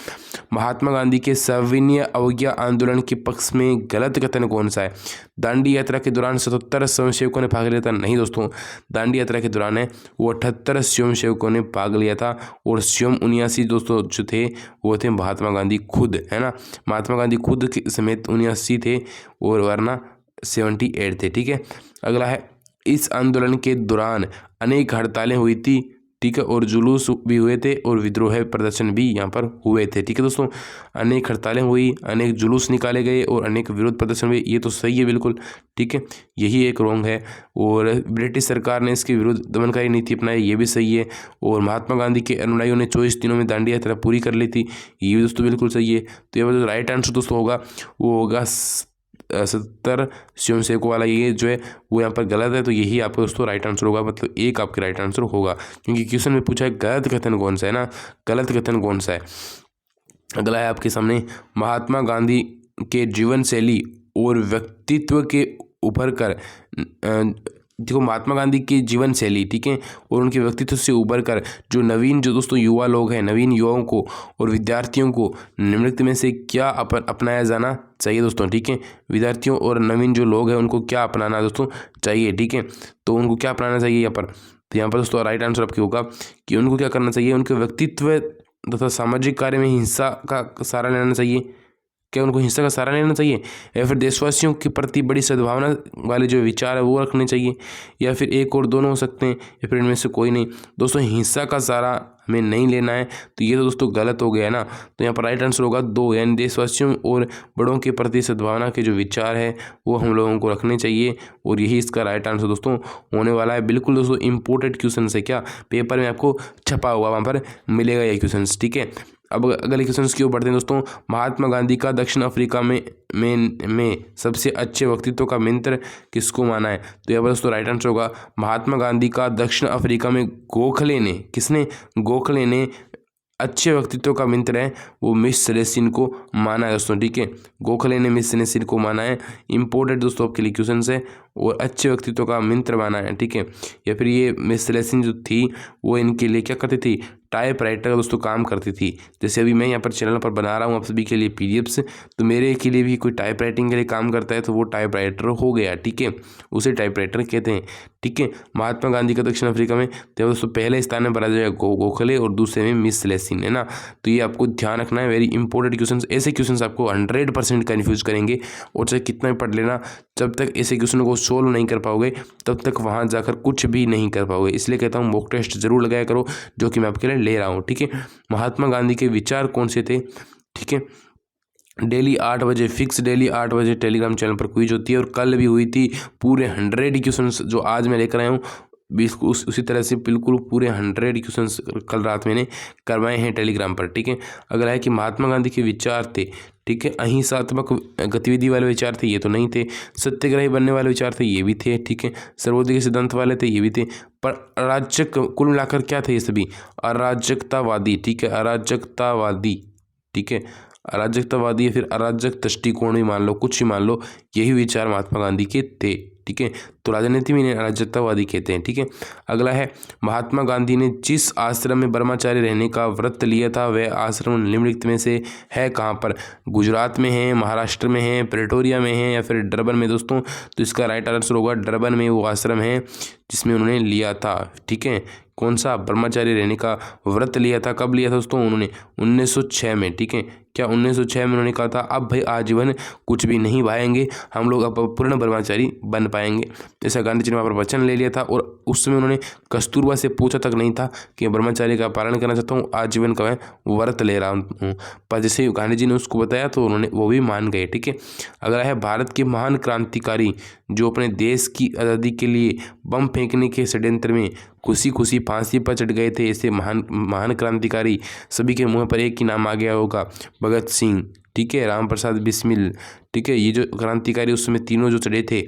B: महात्मा गांधी के सविनय अवज्ञा आंदोलन के पक्ष में गलत कथन कौन सा है? दांडी यात्रा के दौरान 77 स्वयंसेवकों ने भाग लिया था? नहीं दोस्तों, दांडी यात्रा के दौरान है वो 78 स्वयंसेवकों ने भाग लिया था, और स्वयं 79 दोस्तों जो थे वो थे महात्मा गांधी खुद, है ना। महात्मा गांधी खुद के समेत 79 थे और वरना 78 थे, ठीक है। अगला है इस आंदोलन के दौरान अनेक हड़तालें हुई थी, ठीक है, और जुलूस भी हुए थे और विद्रोह प्रदर्शन भी यहाँ पर हुए थे, ठीक है दोस्तों। अनेक हड़तालें हुई, अनेक जुलूस निकाले गए और अनेक विरोध प्रदर्शन हुए, ये तो सही है बिल्कुल, ठीक है, यही एक रॉन्ग है। और ब्रिटिश सरकार ने इसके विरुद्ध दमनकारी नीति अपनाई, ये भी सही है। और महात्मा गांधी के अनुयायियों ने 24 दिनों में दांडी यात्रा पूरी कर ली थी, ये भी दोस्तों बिल्कुल सही है। तो यहाँ पर जो राइट आंसर दोस्तों होगा वो होगा 70 स्वयंसेवकों वाला, ये जो है वो यहाँ पर गलत है, तो यही आपका दोस्तों राइट आंसर होगा, मतलब एक आपके राइट आंसर होगा, क्योंकि क्वेश्चन में पूछा है गलत कथन कौन सा है ना, गलत कथन कौन सा है। अगला है आपके सामने महात्मा गांधी के जीवन शैली और व्यक्तित्व के उभर कर, देखो महात्मा गांधी की जीवन शैली, ठीक है, और उनके व्यक्तित्व से उभर कर जो नवीन जो दोस्तों युवा लोग हैं, नवीन युवाओं को और विद्यार्थियों को निम्नलिखित में से क्या अपनाया जाना चाहिए दोस्तों, ठीक है। विद्यार्थियों और नवीन जो लोग हैं उनको क्या अपनाना दोस्तों चाहिए, ठीक है। तो उनको क्या अपनाना चाहिए यहाँ पर? तो यहाँ पर दोस्तों राइट आंसर आपके होगा कि उनको क्या करना चाहिए, उनके व्यक्तित्व तथा सामाजिक कार्य में हिंसा का सहारा लेना चाहिए, क्या उनको हिंसा का सहारा लेना चाहिए, या फिर देशवासियों के प्रति बड़ी सद्भावना वाले जो विचार है वो रखने चाहिए, या फिर एक और दोनों हो सकते हैं, या फिर इनमें से कोई नहीं। दोस्तों हिंसा का सहारा हमें नहीं लेना है, तो ये तो दोस्तों गलत हो गया है ना। तो यहाँ पर राइट आंसर होगा 2, यानी देशवासियों और बड़ों के प्रति सद्भावना के जो विचार है वो हम लोगों को रखने चाहिए, और यही इसका राइट आंसर दोस्तों होने वाला है। बिल्कुल दोस्तों इंपोर्टेड क्वेश्चन है, क्या पेपर में आपको छपा हुआ वहाँ पर मिलेगा ये क्वेश्चन, ठीक है। अब अगले क्वेश्चन की ओर बढ़ते हैं दोस्तों। महात्मा गांधी का दक्षिण अफ्रीका में सबसे अच्छे व्यक्तित्व का मित्र किसको माना है, तो यहाँ पर दोस्तों राइट आंसर होगा महात्मा गांधी का दक्षिण अफ्रीका में गोखले ने अच्छे व्यक्तित्व का मित्र है वो मिस सेलेस्टिन को माना है दोस्तों, ठीक है। गोखले ने मिस सेलेस्टिन को माना है, इंपोर्टेंट दोस्तों आपके लिए क्वेश्चन है, और अच्छे व्यक्तित्व का मित्र माना है, ठीक है। या फिर ये मिस सेलेस्टिन जो थी वो इनके लिए क्या करती थी, टाइपराइटर का दोस्तों काम करती थी। जैसे अभी मैं यहाँ पर चैनल पर बना रहा हूँ आप सभी के लिए पीडीएफ्स, तो मेरे के लिए भी कोई टाइप राइटिंग के लिए काम करता है तो वो टाइप राइटर हो गया, ठीक है, उसे टाइप राइटर कहते हैं, ठीक है। महात्मा गांधी का दक्षिण अफ्रीका में तो दोस्तों पहले स्थान में भरा जाएगा गोखले और दूसरे में मिस सेलेस्टिन, है ना। तो ये आपको ध्यान रखना है, वेरी इंपॉर्टेंट क्वेश्चन। ऐसे क्वेश्चन आपको 100% कन्फ्यूज करेंगे, और चाहे कितना भी पढ़ लेना, जब तक ऐसे क्वेश्चन को सोल्व नहीं कर पाओगे तब तक वहाँ जाकर कुछ भी नहीं कर पाओगे। इसलिए कहता हूँ मॉक टेस्ट जरूर लगाया करो, जो कि मैं आपके लिए ले रहा हूँ, ठीक है। महात्मा गांधी के विचार कौन से थे, ठीक है। डेली 8 बजे फिक्स, डेली 8 बजे टेलीग्राम चैनल पर क्विज होती है, और कल भी हुई थी। पूरे 100 क्वेश्चन जो आज मैं लेकर आया हूँ उसी तरह से बिल्कुल पूरे 100 क्वेश्चंस कल रात मैंने करवाए हैं टेलीग्राम पर, ठीक है। अगला है कि महात्मा गांधी के विचार थे, ठीक है, अहिंसात्मक गतिविधि वाले विचार थे, ये तो नहीं थे। सत्याग्रही बनने वाले विचार थे, ये भी थे, ठीक है। सर्वोदय के सिद्धांत वाले थे, ये भी थे। पर अराजक, कुल मिलाकर क्या थे ये सभी, अराजकतावादी, ठीक है, अराजकतावादी, ठीक है, अराजकतावादी या फिर अराजक दृष्टिकोण भी मान लो, कुछ ही मान लो, यही विचार महात्मा गांधी के थे, ठीक है। तो राजनीति में इन्हें अराजकतावादी कहते हैं, ठीक है। अगला है महात्मा गांधी ने जिस आश्रम में ब्रह्मचारी रहने का व्रत लिया था वह आश्रम निम्नलिखित में से है कहाँ पर, गुजरात में है, महाराष्ट्र में है, प्रेटोरिया में है, या फिर डरबन में दोस्तों। तो इसका राइट आंसर होगा डरबन में वो आश्रम है जिसमें उन्होंने लिया था, ठीक है। कौन सा, ब्रह्मचारी रहने का व्रत लिया था, कब लिया था दोस्तों, उन्होंने 1906 में, ठीक है। क्या 1906 में उन्होंने कहा था अब भाई आजीवन कुछ भी नहीं भाएंगे, हम लोग अब पूर्ण ब्रह्मचारी बन पाएंगे, ऐसा गांधी जी ने वहाँ पर वचन ले लिया था। और उस समय उन्होंने कस्तूरबा से पूछा तक नहीं था कि ब्रह्मचारी का पालन करना चाहता हूँ, आजीवन का मैं व्रत ले रहा हूँ, पर जैसे गांधी जी ने उसको बताया तो उन्होंने वो भी मान गए, ठीक है। अगला है भारत के महान क्रांतिकारी जो अपने देश की आज़ादी के लिए बम फेंकने के षड्यंत्र में खुशी खुशी फांसी पर चढ़ गए थे, ऐसे महान क्रांतिकारी सभी के मुंह पर एक ही नाम आ गया होगा, भगत सिंह, ठीक है, राम प्रसाद बिस्मिल, ठीक है। ये जो क्रांतिकारी उस समय तीनों जो चढ़े थे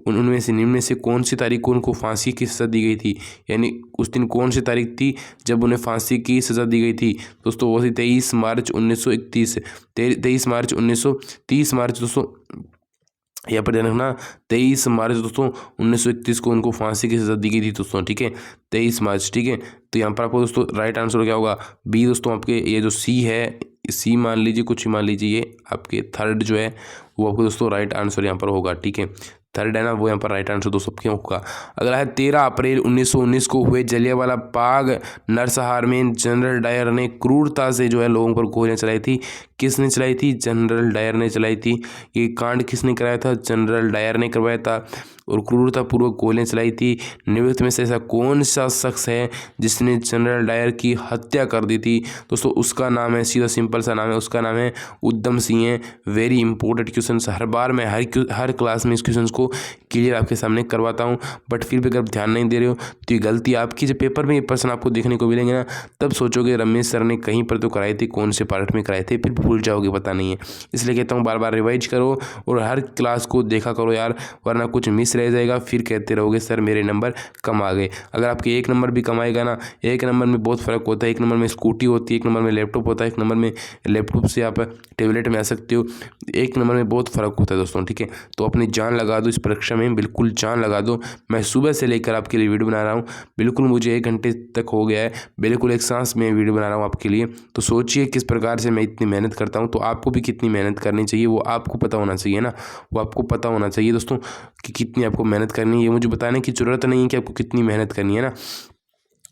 B: उनमें से निम्न में से कौन सी तारीख को उनको फांसी की सज़ा दी गई थी, यानी उस दिन कौन सी तारीख थी जब उन्हें फांसी की सज़ा दी गई थी दोस्तों, वो थी 23 मार्च 1931, 23 मार्च 1930 मार्च दोस्तों, यहाँ पर ध्यान रखना 23 मार्च दोस्तों 1931 को उनको फांसी की सज़ा दी गई थी दोस्तों, ठीक है, 23 मार्च, ठीक है। तो यहाँ पर आपको दोस्तों राइट आंसर क्या होगा, बी दोस्तों। आपके ये जो सी है, सी मान लीजिए, कुछ ही मान लीजिए, ये आपके थर्ड जो है वो आपको दोस्तों राइट आंसर यहाँ पर होगा, ठीक है, थर्ड है ना, वो यहाँ पर राइट आंसर दोस्तों क्यों होगा। अगला है 13 अप्रैल 1919 को हुए जलियांवाला बाग नरसंहार में जनरल डायर ने क्रूरता से जो है लोगों पर गोलियां चलाई थी, किसने चलाई थी, जनरल डायर ने चलाई थी। ये कांड किसने कराया था, जनरल डायर ने करवाया था, और क्रूरतापूर्वक गोलियां चलाई थी। निम्नलिखित में से ऐसा कौन सा शख्स है जिसने जनरल डायर की हत्या कर दी थी दोस्तों, उसका नाम है, सीधा सिंपल सा नाम है, उसका नाम है उधम सिंह है। वेरी इंपॉर्टेंट क्वेश्चन, हर बार मैं हर क्लास में इस क्वेश्चन को क्लियर आपके सामने करवाता हूँ, बट फिर भी अगर ध्यान नहीं दे रहे हो तो ये गलती आपकी। जब पेपर में ये प्रश्न आपको देखने को मिलेंगे ना, तब सोचोगे रमेश सर ने कहीं पर तो कराए थे, कौन से पार्ट में कराए थे, फिर भूल जाओगे, पता नहीं है। इसलिए कहता हूँ बार बार रिवाइज करो और हर क्लास को देखा करो यार, वरना कुछ मिस रह जाएगा, फिर कहते रहोगे सर मेरे नंबर कम आ गए। अगर आपके एक नंबर भी कम आएगा ना, एक नंबर में बहुत फ़र्क होता है, एक नंबर में स्कूटी होती है, एक नंबर में लैपटॉप होता है, एक नंबर में लैपटॉप से आप टैबलेट में आ सकते हो, एक नंबर में बहुत फ़र्क होता है दोस्तों, ठीक है। तो अपनी जान लगा दो इस परीक्षा में, बिल्कुल जान लगा दो। मैं सुबह से लेकर आपके लिए वीडियो बना रहा हूँ, बिल्कुल मुझे 1 घंटे तक हो गया है, बिल्कुल एक सांस में वीडियो बना रहा हूँ आपके लिए। तो सोचिए किस प्रकार से मैं इतनी मेहनत करता हूँ, तो आपको भी कितनी मेहनत करनी चाहिए वो आपको पता होना चाहिए ना, वो आपको पता होना चाहिए दोस्तों कि कितनी आपको मेहनत करनी है। ये मुझे बताने की ज़रूरत नहीं है कि आपको कितनी मेहनत करनी है ना,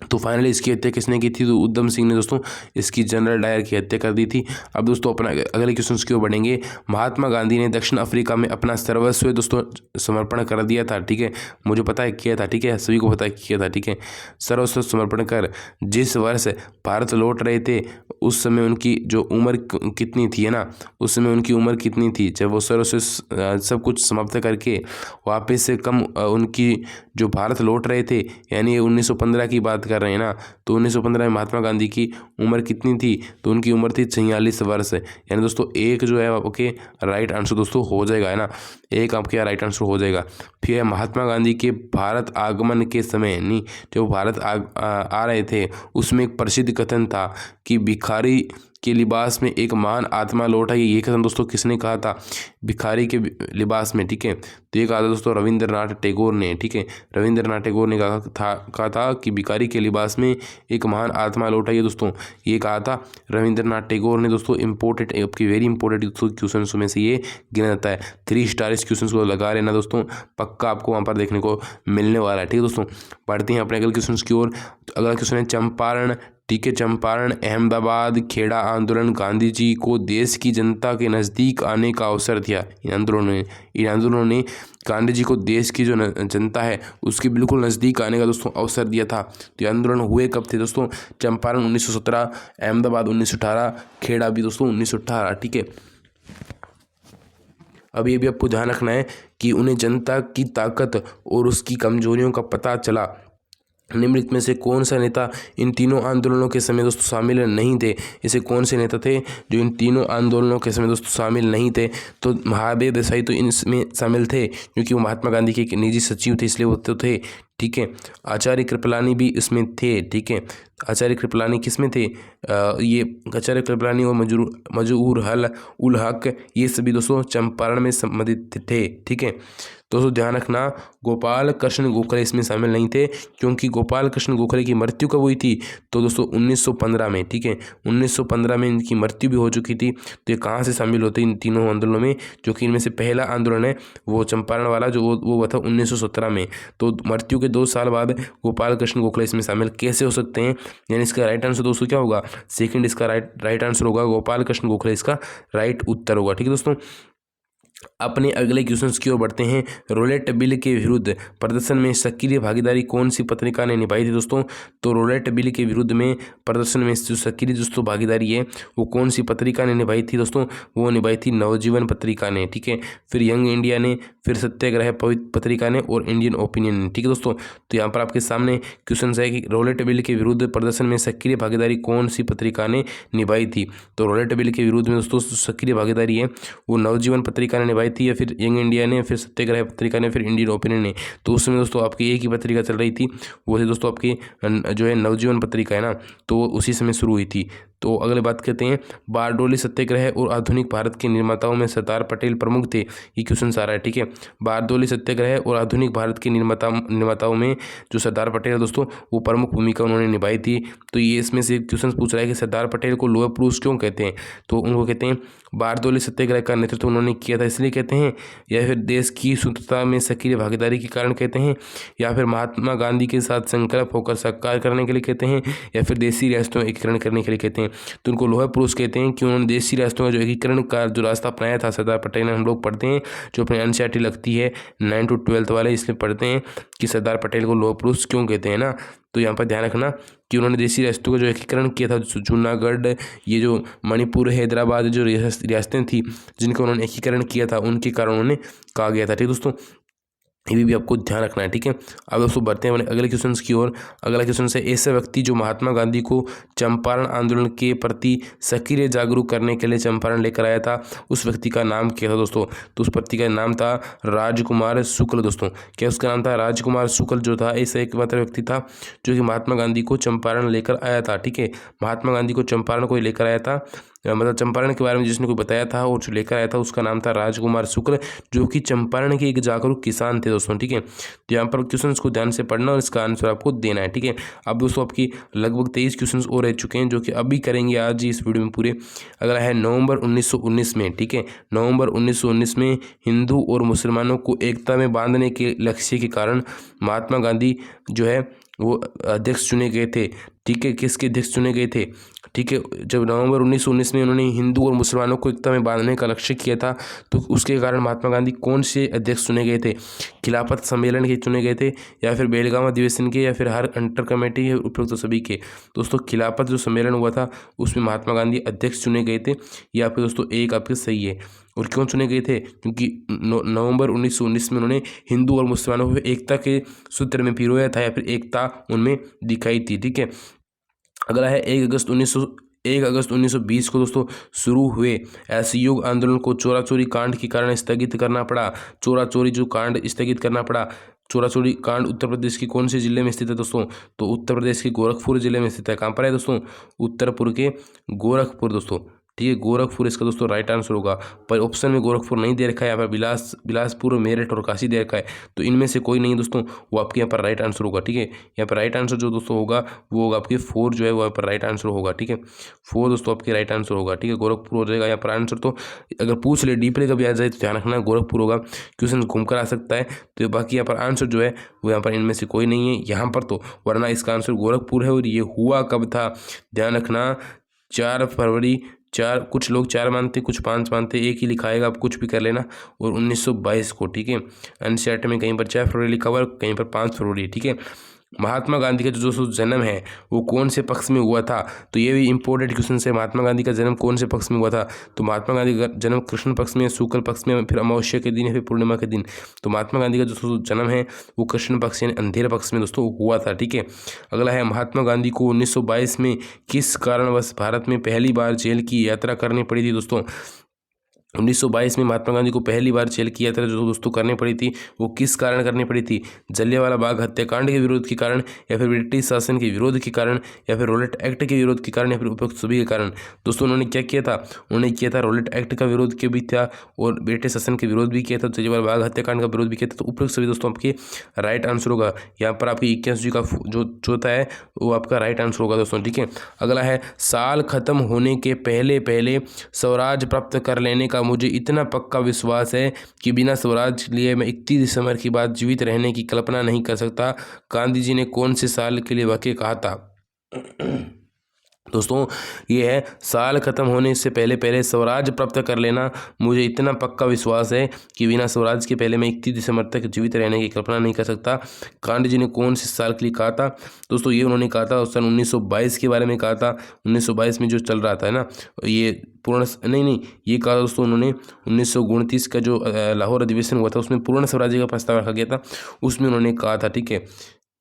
B: तो फाइनली इसकी हत्या किसने की थी? तो उधम सिंह ने दोस्तों इसकी जनरल डायर की हत्या कर दी थी। अब दोस्तों अपना अगले क्वेश्चन की ओर बढ़ेंगे। महात्मा गांधी ने दक्षिण अफ्रीका में अपना सर्वस्व दोस्तों समर्पण कर दिया था, ठीक है, मुझे पता है किया था, ठीक है, सभी को पता है किया था, ठीक है, सर्वस्व समर्पण कर जिस वर्ष भारत लौट रहे थे उस समय उनकी जो उम्र कितनी थी, है ना, उस समय उनकी उम्र कितनी थी जब वो सर्वस्व सब कुछ समाप्त करके वापस से कम उनकी जो भारत लौट रहे थे, यानी 1915 की बात कर रहे हैं ना, तो 1915 में महात्मा गांधी की उम्र कितनी थी? तो उनकी उम्र थी 46 वर्ष, यानी दोस्तों एक जो है आपके राइट आंसर दोस्तों हो जाएगा, है ना, एक आपके राइट आंसर हो जाएगा। फिर है महात्मा गांधी के भारत आगमन के समय, नहीं, जो भारत आ रहे थे उसमें एक प्रसिद्ध कथन था कि भिखारी के लिबास में एक महान आत्मा लौट आई। ये कथन दोस्तों किसने कहा था? भिखारी के लिबास में, ठीक है, तो ये कहा था दोस्तों रविंद्रनाथ टैगोर ने, ठीक है, रविंद्रनाथ टैगोर ने कहा था कि भिखारी के लिबास में एक महान आत्मा लौट आई है दोस्तों, ये कहा था रविंद्रनाथ टैगोर ने दोस्तों। इंपॉर्टेंट आपकी वेरी इंपॉर्टेंट दोस्तों क्वेश्चन में से ये गिना जाता है। 3 स्टार इस क्वेश्चन को लगा लेना दोस्तों, पक्का आपको वहाँ पर देखने को मिलने वाला है, ठीक है दोस्तों। बढ़ते हैं अपने अगले क्वेश्चन की ओर। अगला क्वेश्चन है चंपारण, ठीक है, चंपारण अहमदाबाद खेड़ा आंदोलन गांधी जी को देश की जनता के नज़दीक आने का अवसर दिया। इन आंदोलनों ने गांधी जी को देश की जो जनता है उसके बिल्कुल नज़दीक आने का दोस्तों अवसर दिया था। तो ये आंदोलन हुए कब थे दोस्तों? चंपारण 1917, अहमदाबाद 1918, खेड़ा भी दोस्तों 1918, ठीक है। अब ये भी आपको ध्यान रखना है कि उन्हें जनता की ताकत और उसकी कमजोरियों का पता चला। निम्नलिखित में से कौन सा नेता इन तीनों आंदोलनों के समय दोस्तों शामिल नहीं थे? ऐसे कौन से नेता थे जो इन तीनों आंदोलनों के समय दोस्तों शामिल नहीं थे? तो महादेव देसाई तो इनमें शामिल थे क्योंकि वो महात्मा गांधी के एक निजी सचिव थे, इसलिए वो तो थे, ठीक है। आचार्य कृपलानी भी इसमें थे, ठीक है, आचार्य कृपलानी किस में थे? ये आचार्य कृपलानी और मजहूर उल हक, ये सभी दोस्तों चंपारण में संबंधित थे, ठीक है। दोस्तों ध्यान रखना गोपाल कृष्ण गोखले इसमें शामिल नहीं थे क्योंकि गोपाल कृष्ण गोखले की मृत्यु कब हुई थी? तो दोस्तों 1915 में, ठीक है, 1915 में इनकी मृत्यु भी हो चुकी थी। तो ये कहाँ से शामिल होते इन तीनों आंदोलनों में? जो कि इनमें से पहला आंदोलन है वो चंपारण वाला, जो वो हुआ था 1917 में। तो मृत्यु के 2 साल बाद गोपाल कृष्ण गोखले इसमें शामिल कैसे हो सकते हैं? यानी इसका राइट आंसर दोस्तों क्या होगा? सेकंड इसका राइट आंसर होगा, गोपाल कृष्ण गोखले इसका राइट उत्तर होगा, ठीक है दोस्तों। अपने अगले क्वेश्चंस की ओर बढ़ते हैं। रोलेट बिल के विरुद्ध प्रदर्शन में सक्रिय भागीदारी कौन सी पत्रिका ने निभाई थी दोस्तों? तो रोलेट बिल के विरुद्ध में प्रदर्शन में जो सक्रिय दोस्तों भागीदारी है वो कौन सी पत्रिका ने निभाई थी दोस्तों? वो निभाई थी नवजीवन पत्रिका ने, ठीक है, फिर यंग इंडिया ने, फिर सत्याग्रह पत्रिका ने और इंडियन ओपिनियन ने, ठीक है दोस्तों। तो यहाँ पर आपके सामने क्वेश्चन है कि रोलेट बिल के विरुद्ध प्रदर्शन में सक्रिय भागीदारी कौन सी पत्रिका ने निभाई थी? तो रोलेट बिल के विरुद्ध में दोस्तों सक्रिय भागीदारी है वो नवजीवन पत्रिका ने निभाई थी, या फिर यंग इंडिया ने, फिर सत्याग्रह पत्रिका ने, फिर इंडियन ओपिनियन ने। तो उस समय दोस्तों आपकी एक ही पत्रिका चल रही थी, वो थी दोस्तों आपकी जो है नवजीवन पत्रिका, है ना, तो उसी समय शुरू हुई थी। तो अगले बात करते हैं बारडोली सत्याग्रह और आधुनिक भारत के निर्माताओं में सरदार पटेल प्रमुख थे। ये क्वेश्चन आ रहा है, ठीक है। बारडोली सत्याग्रह और आधुनिक भारत के निर्माताओं में जो सरदार पटेल है दोस्तों वो प्रमुख भूमिका उन्होंने निभाई थी। तो ये इसमें से क्वेश्चन पूछ रहा है कि सरदार पटेल को लोह पुरुष क्यों कहते हैं? तो उनको कहते हैं बारडोली सत्याग्रह का नेतृत्व उन्होंने किया था इसलिए कहते हैं, या फिर देश की स्वतंत्रता में सक्रिय भागीदारी के कारण कहते हैं, या फिर महात्मा गांधी के साथ संकल्प होकर साकार करने के लिए कहते हैं, या फिर देशी रियासतों का एकीकरण करने के लिए कहते हैं। तो उनको लोहा पुरुष कहते हैं कि उन्होंने देशी रियासतों का जो एकीकरण का जो रास्ता अपनाया था सरदार पटेल ने। हम लोग पढ़ते हैं जो अपने एनसीईआरटी लगती है 9 to 12 वाले, इसमें पढ़ते हैं कि सरदार पटेल को लोहा पुरुष क्यों कहते हैं ना। तो यहाँ पर ध्यान रखना कि उन्होंने देशी रियासतों का जो एकीकरण किया था, जूनागढ़, ये जो मणिपुर, हैदराबाद जो रियासतें थी जिनका उन्होंने एकीकरण किया था उनके कारण उन्होंने कहा गया था, ठीक दोस्तों। ये भी आपको ध्यान रखना है, ठीक है। अब दोस्तों बढ़ते हैं अपने अगले क्वेश्चन की ओर। अगला क्वेश्चन है ऐसा व्यक्ति जो महात्मा गांधी को चंपारण आंदोलन के प्रति सक्रिय जागरूक करने के लिए चंपारण लेकर आया था, उस व्यक्ति का नाम क्या था दोस्तों? तो उस व्यक्ति का नाम था राजकुमार शुक्ल दोस्तों। क्या उसका नाम था? राजकुमार शुक्ल जो था ऐसा एकमात्र व्यक्ति था जो कि महात्मा गांधी को चंपारण लेकर आया था, ठीक है। महात्मा गांधी को चंपारण को लेकर आया था, मतलब चंपारण के बारे में जिसने कोई बताया था और जो लेकर आया था उसका नाम था राजकुमार शुक्ल, जो कि चंपारण के एक जागरूक किसान थे दोस्तों, ठीक है। तो यहाँ पर क्वेश्चन को ध्यान से पढ़ना और इसका आंसर आपको देना है, ठीक है। अब दोस्तों आपकी लगभग 23 क्वेश्चन और रह चुके हैं जो कि अभी करेंगे आज ही इस वीडियो में पूरे। अगला है नवंबर 1919 में, ठीक है, नवंबर 1919 में हिंदू और मुसलमानों को एकता में बांधने के लक्ष्य के कारण महात्मा गांधी जो है वो अध्यक्ष चुने गए थे, ठीक है, किसके अध्यक्ष चुने गए थे, ठीक है। जब नवंबर 1919 में उन्होंने हिंदू और मुसलमानों को एकता में बांधने का लक्ष्य किया था, तो उसके कारण महात्मा गांधी कौन से अध्यक्ष चुने गए थे, खिलाफत सम्मेलन के चुने गए थे, या फिर बेलगाम अधिवेशन के, या फिर हर अंतर कमेटी, या उपयुक्त सभी के। दोस्तों खिलाफत जो सम्मेलन हुआ था उसमें महात्मा गांधी अध्यक्ष चुने गए थे। ये आपके दोस्तों एक आपके सही है। और क्यों चुने गए थे, क्योंकि नवंबर 1919 में उन्होंने हिंदू और मुसलमानों को एकता के सूत्र में पिरोया था, या फिर एकता उनमें दिखाई थी, ठीक है। अगला है 1 अगस्त 1920 को दोस्तों शुरू हुए असहयोग आंदोलन को चोरा चोरी कांड के कारण स्थगित करना पड़ा। चोरा चोरी जो कांड स्थगित करना पड़ा, चोरा चोरी कांड उत्तर प्रदेश के कौन से जिले में स्थित है दोस्तों, तो उत्तर प्रदेश के गोरखपुर जिले में स्थित है। कहाँ पर है दोस्तों, उत्तरपुर के गोरखपुर दोस्तों, ठीक है, गोरखपुर इसका दोस्तों राइट आंसर होगा। पर ऑप्शन में गोरखपुर नहीं दे रखा है, यहाँ पर बिलासपुर, मेरठ और काशी दे रखा है, तो इनमें से कोई नहीं दोस्तों, वो आपके यहाँ पर राइट आंसर होगा, ठीक है। यहाँ पर राइट आंसर जो दोस्तों होगा वो होगा आपके 4 जो है वो यहाँ पर राइट आंसर होगा, ठीक है। 4 दोस्तों आपके राइट आंसर होगा, ठीक है, गोरखपुर हो जाएगा यहाँ पर आंसर। तो अगर पूछ ले डीपली कभी आ जाए तो ध्यान रखना गोरखपुर होगा, क्वेश्चन घूम कर आ सकता है। तो बाकी यहाँ पर आंसर जो है वो यहाँ पर इनमें से कोई नहीं है यहाँ पर, तो वरना इसका आंसर गोरखपुर है। और ये हुआ कब था, ध्यान रखना, 4 फरवरी, 4 कुछ लोग 4 मानते, कुछ 5 मानते, एक ही लिखाएगा, आप कुछ भी कर लेना, और 1922 को, ठीक है। एनसीईआरटी में कहीं पर 4 फरवरी लिखा हुआ है, कहीं पर 5 फरवरी, ठीक है। महात्मा गांधी का जो जन्म है वो कौन से पक्ष में हुआ था, तो ये भी इंपॉर्टेंट क्वेश्चन है। महात्मा गांधी का जन्म कौन से पक्ष में हुआ था, तो महात्मा गांधी का जन्म कृष्ण पक्ष में, शुक्ल पक्ष में, फिर अमावस्या के दिन, फिर पूर्णिमा के दिन। तो महात्मा गांधी का जो जन्म है वो कृष्ण पक्ष यानी अंधेरे पक्ष में दोस्तों हुआ था, ठीक है। अगला है महात्मा गांधी को 1922 में किस कारणवश भारत में पहली बार जेल की यात्रा करनी पड़ी थी दोस्तों। 1922 में महात्मा गांधी को पहली बार जेल की यात्रा जो दोस्तों करनी पड़ी थी वो किस कारण करनी पड़ी थी, जलियांवाला बाग हत्याकांड के विरोध के कारण, या फिर ब्रिटिश शासन के विरोध के कारण, या फिर रॉलेट एक्ट के विरोध के कारण, या फिर उपयुक्त सभी के कारण। दोस्तों उन्होंने क्या किया था, उन्होंने किया था रॉलेट एक्ट का विरोध के भी था, और ब्रिटिश शासन के विरोध भी किया था, जलियांवाला बाग हत्याकांड का विरोध भी किया था। तो उपयुक्त सभी दोस्तों आपके राइट आंसर होगा। यहाँ पर आपकी 21 जी का जो चौथा है वो आपका राइट आंसर होगा दोस्तों, ठीक है। अगला है साल खत्म होने के पहले पहले स्वराज प्राप्त कर लेने का मुझे इतना पक्का विश्वास है कि बिना स्वराज लिए मैं 31 दिसंबर के बाद जीवित रहने की कल्पना नहीं कर सकता। गांधी जी ने कौन से साल के लिए वाक्य कहा था दोस्तों, ये है साल खत्म होने से पहले पहले स्वराज प्राप्त कर लेना मुझे इतना पक्का विश्वास है कि बिना स्वराज के पहले मैं 31 दिसंबर तक जीवित रहने की कल्पना नहीं कर सकता। गांधी जी ने कौन से साल के लिए कहा था दोस्तों, ये उन्होंने कहा था सन 1922 के बारे में कहा था। 1922 में जो चल रहा था ना, ये पूर्ण नहीं ये कहा दोस्तों उन्होंने 1929 का जो लाहौर अधिवेशन हुआ था उसमें पूर्ण स्वराज्य का प्रस्ताव रखा गया था, उसमें उन्होंने कहा था, ठीक है,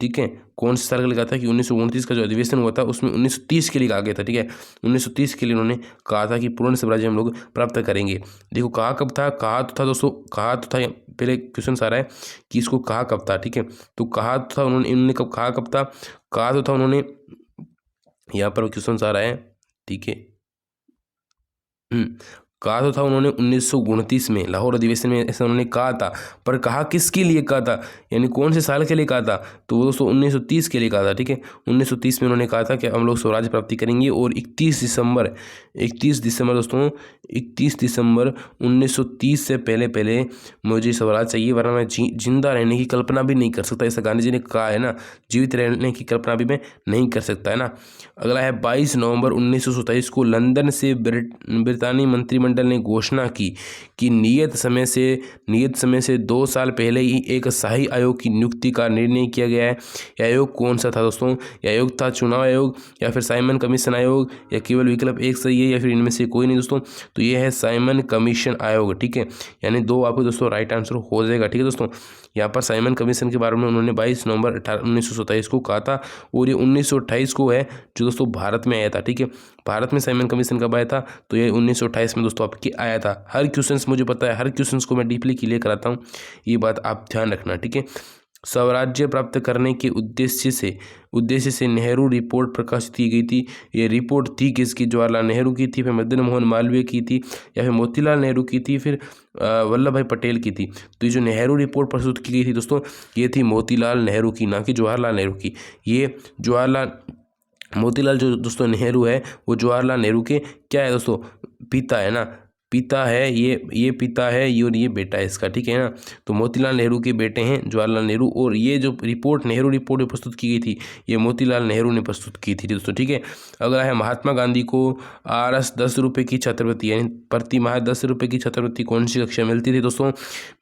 B: ठीक है। कौन से साल के लिए कहा था कि 1929 का जो अधिवेशन हुआ था उसमें 1930 के लिए कहा गया था, ठीक है। 1930 के लिए उन्होंने कहा था कि पूर्ण स्वराज्य हम लोग प्राप्त करेंगे। देखो कहा कब था, कहा तो था दोस्तों, कहा तो था, पहले क्वेश्चन आ रहा है कि इसको कहा कब था, ठीक है। तो कहा तो था इन्होंने कब, कहा कब था, कहा तो था उन्होंने, यहाँ पर क्वेश्चन आ रहा है, ठीक है। कहा तो था उन्होंने 1929 में लाहौर अधिवेशन में ऐसा उन्होंने कहा था, पर कहा किसके लिए कहा था, यानी कौन से साल के लिए कहा था, तो वो दोस्तों 1930 के लिए कहा था, ठीक है। 1930 में उन्होंने कहा था कि हम लोग स्वराज प्राप्ति करेंगे, और 31 दिसंबर दोस्तों 31 दिसंबर 1930 से पहले पहले मुझे स्वराज चाहिए, वरना मैं जिंदा रहने की कल्पना भी नहीं कर सकता। ऐसा गांधी जी ने कहा है ना, जीवित रहने की कल्पना भी मैं नहीं कर सकता, है ना। अगला है 22 नवंबर 1927 को लंदन से ब्रितानी मंत्रिमंडल ने घोषणा की कि नियत समय से 2 साल पहले ही एक शाही आयोग की नियुक्ति का निर्णय किया गया है। यह आयोग कौन सा था दोस्तों, यह आयोग था चुनाव आयोग, या फिर साइमन कमीशन आयोग, या केवल विकल्प एक सही है, या फिर इनमें से कोई नहीं दोस्तों। तो ये है साइमन कमीशन आयोग, ठीक है, यानी 2 आपको दोस्तों राइट आंसर हो जाएगा, ठीक है दोस्तों। यहाँ पर साइमन कमीशन के बारे में उन्होंने 22 नवंबर 1927 को कहा था, और ये 1928 को है जो दोस्तों भारत में आया था, ठीक है। भारत में साइमन कमीशन कब आया था, तो ये 1928 में दोस्तों आपके आया था। हर क्वेश्चंस मुझे पता है, हर क्वेश्चंस को मैं डीपली क्लियर कराता हूँ, ये बात आप ध्यान रखना, ठीक है। स्वराज्य प्राप्त करने के उद्देश्य से नेहरू रिपोर्ट प्रकाशित की गई थी। ये रिपोर्ट थी किसकी, जवाहरलाल नेहरू की थी, फिर मदन मोहन मालवीय की थी, या फिर मोतीलाल नेहरू की थी, फिर वल्लभ भाई पटेल की थी। तो ये जो नेहरू रिपोर्ट प्रस्तुत की गई थी दोस्तों, ये थी मोतीलाल नेहरू की, ना कि जवाहरलाल नेहरू की। ये मोतीलाल जो दोस्तों नेहरू है वो जवाहरलाल नेहरू के क्या है दोस्तों, पिता है ना, पिता है, ये पिता है, ये और ये बेटा है इसका, ठीक है ना। तो मोतीलाल नेहरू के बेटे हैं जवाहरलाल नेहरू, और ये जो रिपोर्ट नेहरू रिपोर्ट में प्रस्तुत की गई थी ये मोतीलाल नेहरू ने प्रस्तुत की थी दोस्तों, ठीक है। अगला है महात्मा गांधी को आरएस 10 रुपये की छात्रवृत्ति यानी प्रति माह 10 रुपये की छात्रवृत्ति कौन सी कक्षा मिलती थी दोस्तों?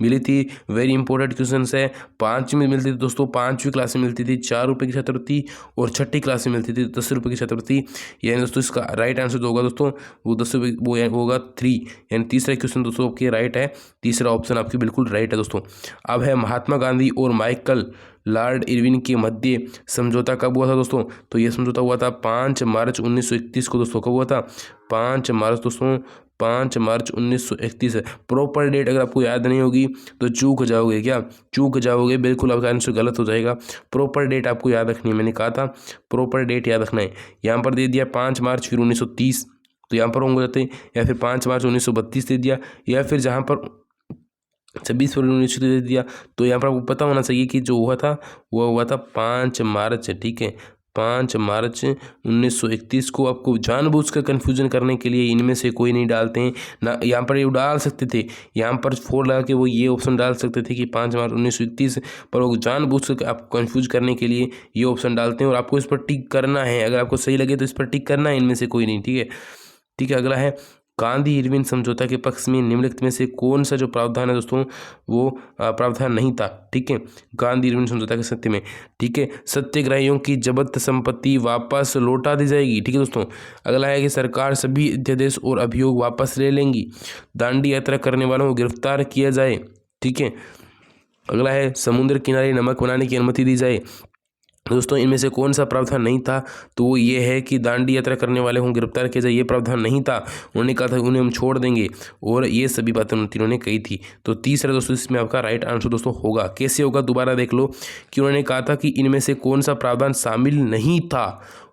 B: मिली थी, वेरी इंपॉर्टेंट क्वेश्चन है। 5वीं में मिलती थी दोस्तों, 5वीं क्लास में मिलती थी 4 रुपये की छात्रवृत्ति, और 6ठी क्लास में मिलती थी 10 रुपये की छात्रवृत्ति। यानी दोस्तों इसका राइट आंसर जो होगा दोस्तों वो 10 रुपये वो होगा 3, यानी तीसरा क्वेश्चन दोस्तों आपके राइट है, तीसरा ऑप्शन आपकी बिल्कुल राइट है दोस्तों। अब है महात्मा गांधी और माइकल लॉर्ड इरविन के मध्य समझौता कब हुआ था दोस्तों? तो ये समझौता हुआ था 5 मार्च 1931 को दोस्तों। कब हुआ था? 5 मार्च दोस्तों, 5 मार्च 1931 है। प्रॉपर डेट अगर आपको याद नहीं होगी तो चूक जाओगे, क्या चूक जाओगे, बिल्कुल आपका आंसर गलत हो जाएगा। प्रॉपर डेट आपको याद रखनी है, मैंने कहा था प्रॉपर डेट याद रखना है। यहाँ पर दे दिया 5 मार्च फिर 1930, तो यहाँ पर होंगे जाते, या फिर 5 मार्च 1932 दे दिया, या फिर जहाँ पर 26 फरवरी 1930 दे दिया। तो यहाँ पर आपको पता होना चाहिए कि जो हुआ था वो हुआ था 5 मार्च, ठीक है, 5 मार्च 1931 को। आपको जानबूझकर कन्फ्यूजन करने के लिए इनमें से कोई नहीं डालते हैं ना, यहाँ पर ये डाल सकते थे, यहाँ पर 4 लगा के वो ये ऑप्शन डाल सकते थे कि 5 मार्च 1931, पर वो जानबूझकर आपको कन्फ्यूज करने के लिए ये ऑप्शन डालते हैं, और आपको इस पर टिक करना है। अगर आपको सही लगे तो इस पर टिक करना है, इनमें से कोई नहीं, ठीक है, ठीक है। अगला है गांधी इरविन समझौता के पक्ष में निम्नलिखित में से कौन सा जो प्रावधान है दोस्तों वो प्रावधान नहीं था, ठीक है, गांधी इरविन समझौता के सत्य में, ठीक है। सत्याग्रहियों की जब्त संपत्ति वापस लौटा दी जाएगी, ठीक है दोस्तों। अगला है कि सरकार सभी अध्यादेश और अभियोग वापस ले लेंगी। दांडी यात्रा करने वालों को गिरफ्तार किया जाए, ठीक है। अगला है समुद्र किनारे नमक बनाने की अनुमति दी जाए। दोस्तों इनमें से कौन सा प्रावधान नहीं था? तो वो ये है कि दांडी यात्रा करने वाले को गिरफ्तार किया जाए, ये प्रावधान नहीं था। उन्होंने कहा था उन्हें हम छोड़ देंगे, और ये सभी बातें उन्होंने कही थी। तो तीसरा दोस्तों इसमें आपका राइट आंसर दोस्तों होगा। कैसे होगा दोबारा देख लो कि उन्होंने कहा था कि इनमें से कौन सा प्रावधान शामिल नहीं था।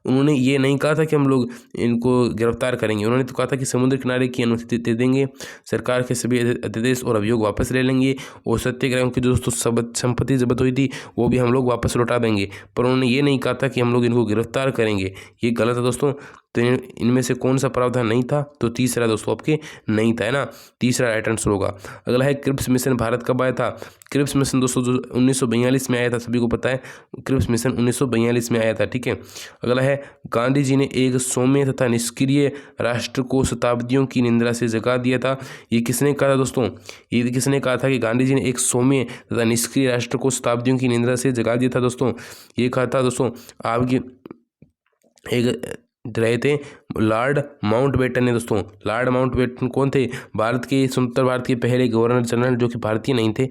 B: उन्होंने ये नहीं कहा था कि हम लोग इनको गिरफ्तार करेंगे, उन्होंने तो कहा था कि समुद्र किनारे की अनुमति दे देंगे, सरकार के सभी अध्यादेश और अभियोग वापस ले लेंगे, और सत्याग्रह की जो दोस्तों संपत्ति जब्त हुई थी वो भी हम लोग वापस लौटा देंगे। पर उन्होंने ये नहीं कहा था कि हम लोग इनको गिरफ्तार करेंगे, ये गलत है दोस्तों। तो इनमें से कौन सा प्रावधान नहीं था? तो तीसरा दोस्तों आपके नहीं था, है ना, तीसरा राइट आंसर होगा। अगला है क्रिप्स मिशन भारत कब आया था? क्रिप्स मिशन दोस्तों 1942 में आया था, सभी को पता है क्रिप्स मिशन 1942 में आया था, ठीक है। अगला है गांधी जी ने एक सौम्य तथा निष्क्रिय राष्ट्र को शताब्दियों की निंदा से जगा दिया था। ये किसने कहा था दोस्तों? ये किसने कहा था कि गांधी जी ने एक सौम्य तथा निष्क्रिय राष्ट्र को शताब्दियों की निंदा से जगा दिया था दोस्तों? ये कहा था दोस्तों आपकी एक रहे थे लॉर्ड माउंटबेटन ने दोस्तों। लॉर्ड माउंटबेटन कौन थे? भारत के स्वतंत्र भारत के पहले गवर्नर जनरल जो कि भारतीय नहीं थे,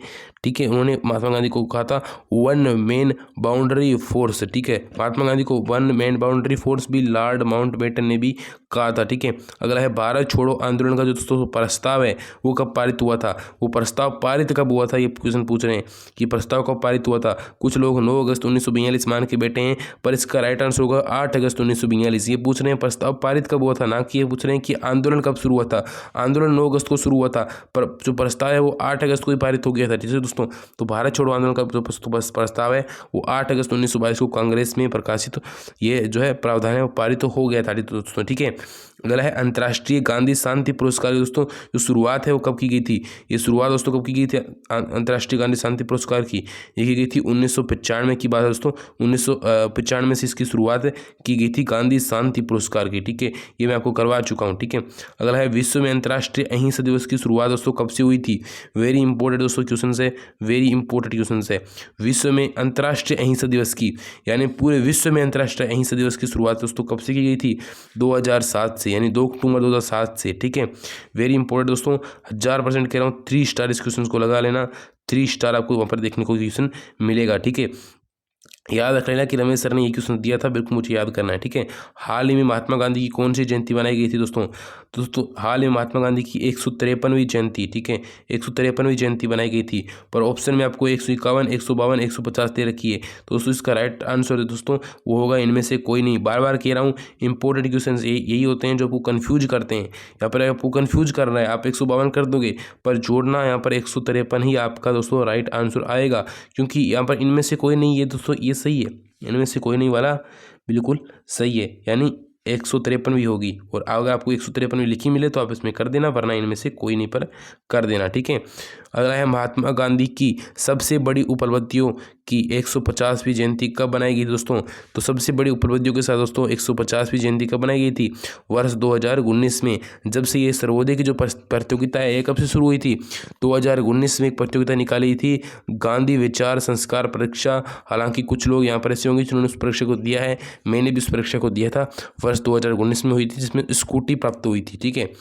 B: ठीक है। उन्होंने महात्मा गांधी को कहा था 1 मैन बाउंड्री फोर्स, ठीक है। महात्मा गांधी को 1 मैन बाउंड्री फोर्स भी लॉर्ड माउंटबेटन ने भी कहा था, ठीक है। अगला है भारत छोड़ो आंदोलन का जो दोस्तों प्रस्ताव है वो कब पारित हुआ था? वो प्रस्ताव पारित कब हुआ था, ये क्वेश्चन पूछ रहे हैं कि प्रस्ताव कब पारित हुआ था। कुछ लोग 9 अगस्त 1942 मान के बैठे हैं, पर इसका राइट आंसर होगा 8 अगस्त 1942। ये पूछ रहे हैं प्रस्ताव पारित कब हुआ था, ना कि ये पूछ रहे हैं कि आंदोलन कब शुरू हुआ था। आंदोलन 9 अगस्त को शुरू हुआ था, पर जो प्रस्ताव है वो 8 अगस्त को ही पारित हो गया था, ठीक है दोस्तों। तो भारत छोड़ो आंदोलन का जो प्रस्ताव है वो 8 अगस्त 1922 को कांग्रेस में प्रकाशित ये जो है प्रावधान है वो पारित हो गया था दोस्तों, ठीक है। अगला है अंतर्राष्ट्रीय गांधी शांति पुरस्कार दोस्तों जो शुरुआत है वो कब की गई थी? ये शुरुआत दोस्तों कब की गई थी अंतर्राष्ट्रीय गांधी शांति पुरस्कार की? ये की गई थी 1995 की बात है दोस्तों। 1995 से इसकी शुरुआत की गई थी गांधी शांति पुरस्कार की, ठीक है। ये मैं आपको करवा चुका हूँ, ठीक है। अगला है विश्व में अंतर्राष्ट्रीय अहिंसा दिवस की शुरुआत दोस्तों कब से हुई थी? वेरी इंपॉर्टेंट दोस्तों क्वेश्चन है, वेरी इंपॉर्टेंट क्वेश्चन है। विश्व में अंतर्राष्ट्रीय अहिंसा दिवस की यानी पूरे विश्व में अंतर्राष्ट्रीय अहिंसा दिवस की शुरुआत दोस्तों कब से की गई थी? 2007 से, यानी 2 अक्टूबर 2007 से, ठीक है। वेरी इंपॉर्टेंट दोस्तों, 1000% कह रहा हूँ, 3 स्टार इस क्वेश्चन को लगा लेना, 3 स्टार आपको वहाँ पर देखने को क्वेश्चन मिलेगा, ठीक है। याद रख लेना कि रमेश सर ने ये क्वेश्चन दिया था, बिल्कुल मुझे याद करना है, ठीक है। हाल ही में महात्मा गांधी की कौन सी जयंती बनाई गई थी दोस्तों? हाल में महात्मा गांधी की 153वीं जयंती, ठीक है, 153वीं जयंती बनाई गई थी। पर ऑप्शन में आपको 151, 152, 150 दे रखी है। तो दोस्तों इसका राइट आंसर है दोस्तों वो होगा इनमें से कोई नहीं। बार बार कह रहा हूँ इंपॉर्टेंट क्वेश्चन यही होते हैं जो आपको कन्फ्यूज करते हैं। यहाँ पर आपको कन्फ्यूज कर रहा है, आप 152 कर दोगे, पर जोड़ना यहाँ पर 153 ही आपका दोस्तों राइट आंसर आएगा, क्योंकि यहाँ पर इनमें से कोई नहीं है दोस्तों, ये सही है, इनमें से कोई नहीं वाला बिल्कुल सही है, यानी 153 भी होगी, और अगर आपको 153 भी लिखी मिले तो आप इसमें कर देना, वरना इनमें से कोई नहीं पर कर देना, ठीक है। अगला है महात्मा गांधी की सबसे बड़ी उपलब्धियों की 150वीं जयंती कब बनाई गई दोस्तों? तो सबसे बड़ी उपलब्धियों के साथ दोस्तों 150वीं जयंती कब बनाई गई थी? वर्ष 2019 में। जब से ये सर्वोदय की जो प्रतियोगिता है ये कब से शुरू हुई थी? 2019 में एक प्रतियोगिता निकाली थी, गांधी विचार संस्कार परीक्षा। हालांकि कुछ लोग यहाँ पर ऐसे होंगे जिन्होंने उस परीक्षा को दिया है, मैंने भी उस परीक्षा को दिया था, वर्ष 2019 में हुई थी, जिसमें स्कूटी प्राप्त हुई थी, ठीक है।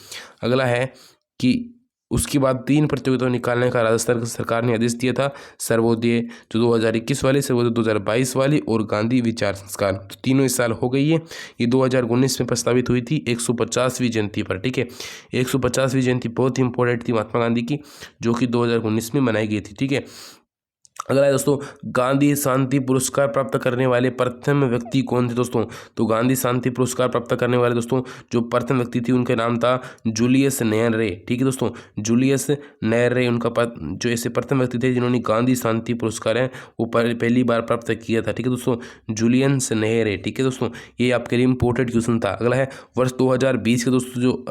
B: अगला है कि उसके बाद 3 प्रतियोगिताएं निकालने का राजस्थान सरकार ने आदेश दिया था, सर्वोदय जो 2021 वाली, सर्वोदय 2022 वाली और गांधी विचार संस्कार, तो तीनों इस साल हो गई है। ये 2019 में प्रस्तावित हुई थी 150वीं जयंती पर, ठीक है। 150वीं जयंती बहुत ही इंपॉर्टेंट थी महात्मा गांधी की, जो कि 2019 में मनाई गई थी, ठीक है। अगला है दोस्तों, गांधी शांति पुरस्कार प्राप्त करने वाले प्रथम व्यक्ति कौन थे दोस्तों? तो गांधी शांति पुरस्कार प्राप्त करने वाले दोस्तों जो प्रथम व्यक्ति थी उनका नाम था जूलियस नेयरे, ठीक है दोस्तों। जूलियस नेयरे उनका जो ऐसे प्रथम व्यक्ति थे जिन्होंने गांधी शांति पुरस्कार है वो पहली बार प्राप्त किया था, ठीक है दोस्तों, जूलियस नेयरे, ठीक है दोस्तों। ये आपके लिए इंपॉर्टेंट क्वेश्चन था। अगला है वर्ष 2020 का दोस्तों, जो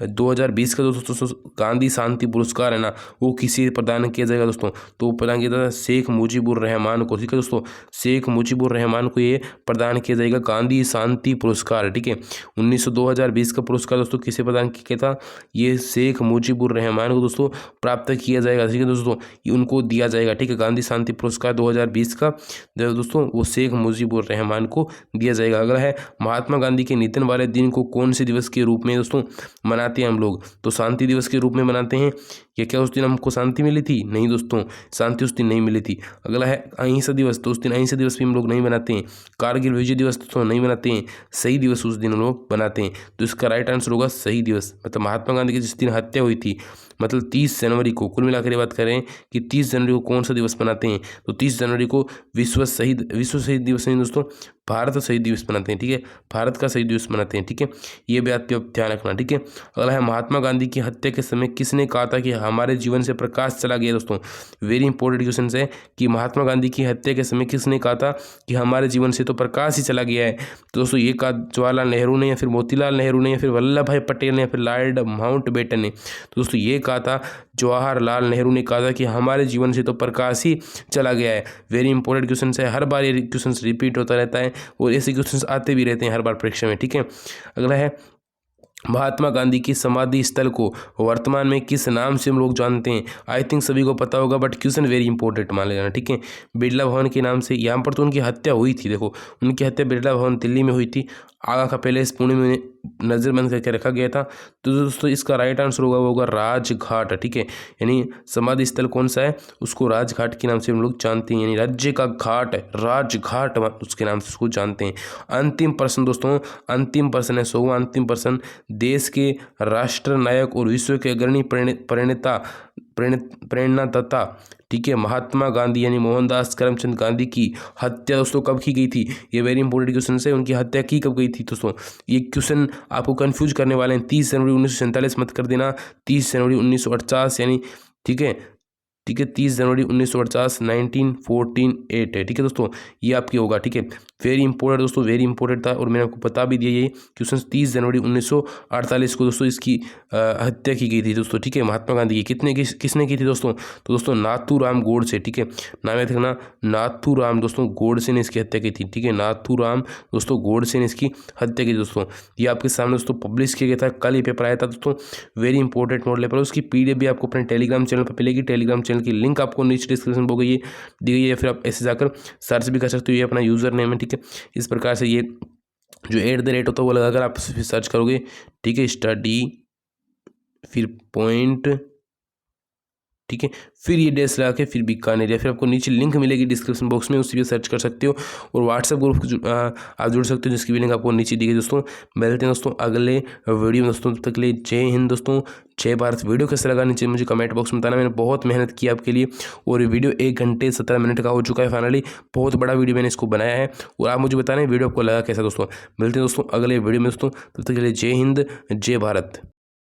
B: 2020 का दोस्तों गांधी शांति पुरस्कार है ना, वो किसे प्रदान किया जाएगा दोस्तों? तो प्रदान किया जाएगा शेख मुजीबुर रहमान को, ठीक है दोस्तों। शेख मुजीबुर रहमान को ये प्रदान किया जाएगा गांधी शांति पुरस्कार, ठीक है। 2020 का पुरस्कार दोस्तों किसे प्रदान किया था? ये शेख मुजीबुर रहमान को दोस्तों प्राप्त किया जाएगा, ठीक है दोस्तों, ये उनको दिया जाएगा, ठीक है। गांधी शांति पुरस्कार 2020 का दोस्तों वो शेख मुजीबुर रहमान को दिया जाएगा। अगला है महात्मा गांधी के निधन वाले दिन को कौन से दिवस के रूप में दोस्तों मनाते हैं हम लोग? तो शांति दिवस के रूप में मनाते हैं। ये क्या उस दिन हमको शांति मिली थी? नहीं दोस्तों, शांति उस दिन नहीं मिली थी। अगला है अहिंसा दिवस, तो उस दिन अहिंसा दिवस भी हम लोग नहीं मनाते हैं। कारगिल विजय दिवस तो नहीं मनाते हैं, सही दिवस उस दिन हम लोग बनाते हैं। तो इसका राइट आंसर होगा सही दिवस। मतलब महात्मा गांधी की जिस दिन हत्या हुई थी, मतलब 30 जनवरी को, कुल मिलाकर ये बात करें कि 30 जनवरी को कौन सा दिवस मनाते हैं? तो 30 जनवरी को विश्व शहीद दिवस नहीं दोस्तों, भारत शहीद दिवस मनाते हैं, ठीक है। भारत का शहीद दिवस मनाते हैं, ठीक है। ये बात पे आप ध्यान रखना, ठीक है। अगला है महात्मा गांधी की हत्या के समय किसने कहा था कि हमारे जीवन से प्रकाश चला गया? दोस्तों वेरी इंपॉर्टेंट क्वेश्चन है कि महात्मा गांधी की हत्या के समय किसने कहा था कि हमारे जीवन से तो प्रकाश ही चला गया है? तो दोस्तों ये कहा जवाहरलाल नेहरू ने, या फिर मोतीलाल नेहरू ने, या फिर वल्लभ भाई पटेल ने, या फिर लॉर्ड माउंटबेटन ने? तो दोस्तों ये कहा था जवाहरलाल नेहरू ने कहा था कि हमारे जीवन से तो प्रकाश ही चला गया है। वेरी इंपॉर्टेंट क्वेश्चन है, हर बार ये क्वेश्चन रिपीट होता रहता है और ऐसे क्वेश्चन आते भी रहते हैं हर बार परीक्षा में, ठीक है। अगला है महात्मा गांधी की समाधि स्थल को वर्तमान में किस नाम से हम लोग जानते हैं? आई थिंक सभी को पता होगा, बट क्वेश्चन वेरी इंपॉर्टेंट मान लेना, ठीक है। बिरला भवन के नाम से। यहाँ पर तो उनकी हत्या हुई थी, देखो उनकी हत्या बिरला भवन दिल्ली में हुई थी, आगा का पैलेस पुणे में नज़रबंद करके रखा गया था। तो दोस्तों इसका राइट आंसर होगा वो होगा राजघाट, ठीक है। यानी समाधि स्थल कौन सा है? उसको राजघाट के नाम से हम लोग जानते हैं, यानी राज्य का घाट राजघाट उसके नाम से उसको जानते हैं। अंतिम प्रश्न दोस्तों, अंतिम प्रश्न है 100वां अंतिम प्रश्न। देश के राष्ट्र नायक और विश्व के अग्रणी प्रेरणादाता, ठीक है, महात्मा गांधी यानी मोहनदास करमचंद गांधी की हत्या दोस्तों कब की गई थी? ये वेरी इंपॉर्टेंट क्वेश्चन है, उनकी हत्या की कब गई थी दोस्तों? ये क्वेश्चन आपको कंफ्यूज करने वाले हैं। 30 जनवरी 1947 मत कर देना, 30 जनवरी 1948 यानी, ठीक है, ठीक है, 30 जनवरी 1950 1948 है, ठीक है दोस्तों, ये आपकी होगा, ठीक है। वेरी इंपॉर्टेंट दोस्तों, वेरी इंपॉर्टेंट था और मैंने आपको बता भी दिया ये क्वेश्चन। 30 जनवरी 1948 को दोस्तों इसकी हत्या की गई थी दोस्तों, ठीक है, महात्मा गांधी की। किसने की थी दोस्तों? तो दोस्तों नाथूराम गोडसे, ठीक है, नाम याद रखना, नाथूराम दोस्तों गोडसे ने इसकी हत्या की थी, ठीक है। नाथूराम दोस्तों गोडसे ने इसकी हत्या की दोस्तों। ये आपके सामने दोस्तों पब्लिश किया गया था, कल ये पेपर आया था दोस्तों, वेरी इंपॉर्टेंट मॉडल पेपर। उसकी PDF भी आपको अपने टेलीग्राम चैनल पर मिलेगी। टेलीग्राम चैनल की लिंक आपको नीचे डिस्क्रिप्शन बॉक्स में दी गई है, या फिर आप ऐसे जाकर सर्च भी कर सकते हो, ये अपना यूजर नेम है, ठीक है। इस प्रकार से ये जो @ होता है वो लगाकर आप सर्च करोगे, ठीक है, स्टडी फिर पॉइंट, ठीक है, फिर ये डैश लगा के फिर बीकानेर, या फिर आपको नीचे लिंक मिलेगी डिस्क्रिप्शन बॉक्स में, उसी पे सर्च कर सकते हो। और व्हाट्सएप ग्रुप आप जुड़ सकते हो, जिसकी भी लिंक आपको नीचे दी गई दोस्तों। मिलते हैं दोस्तों अगले वीडियो में दोस्तों, तब तक के लिए जय हिंद दोस्तों, जय भारत। वीडियो कैसा लगा नीचे मुझे कमेंट बॉक्स में बताना, मैंने बहुत मेहनत की आपके लिए और ये वीडियो 1 घंटे 17 मिनट का हो चुका है फाइनली, बहुत बड़ा वीडियो मैंने इसको बनाया है। और आप मुझे बताना वीडियो आपको लगा कैसा दोस्तों। मिलते हैं दोस्तों अगले वीडियो में दोस्तों, तब तक के लिए जय हिंद, जय भारत।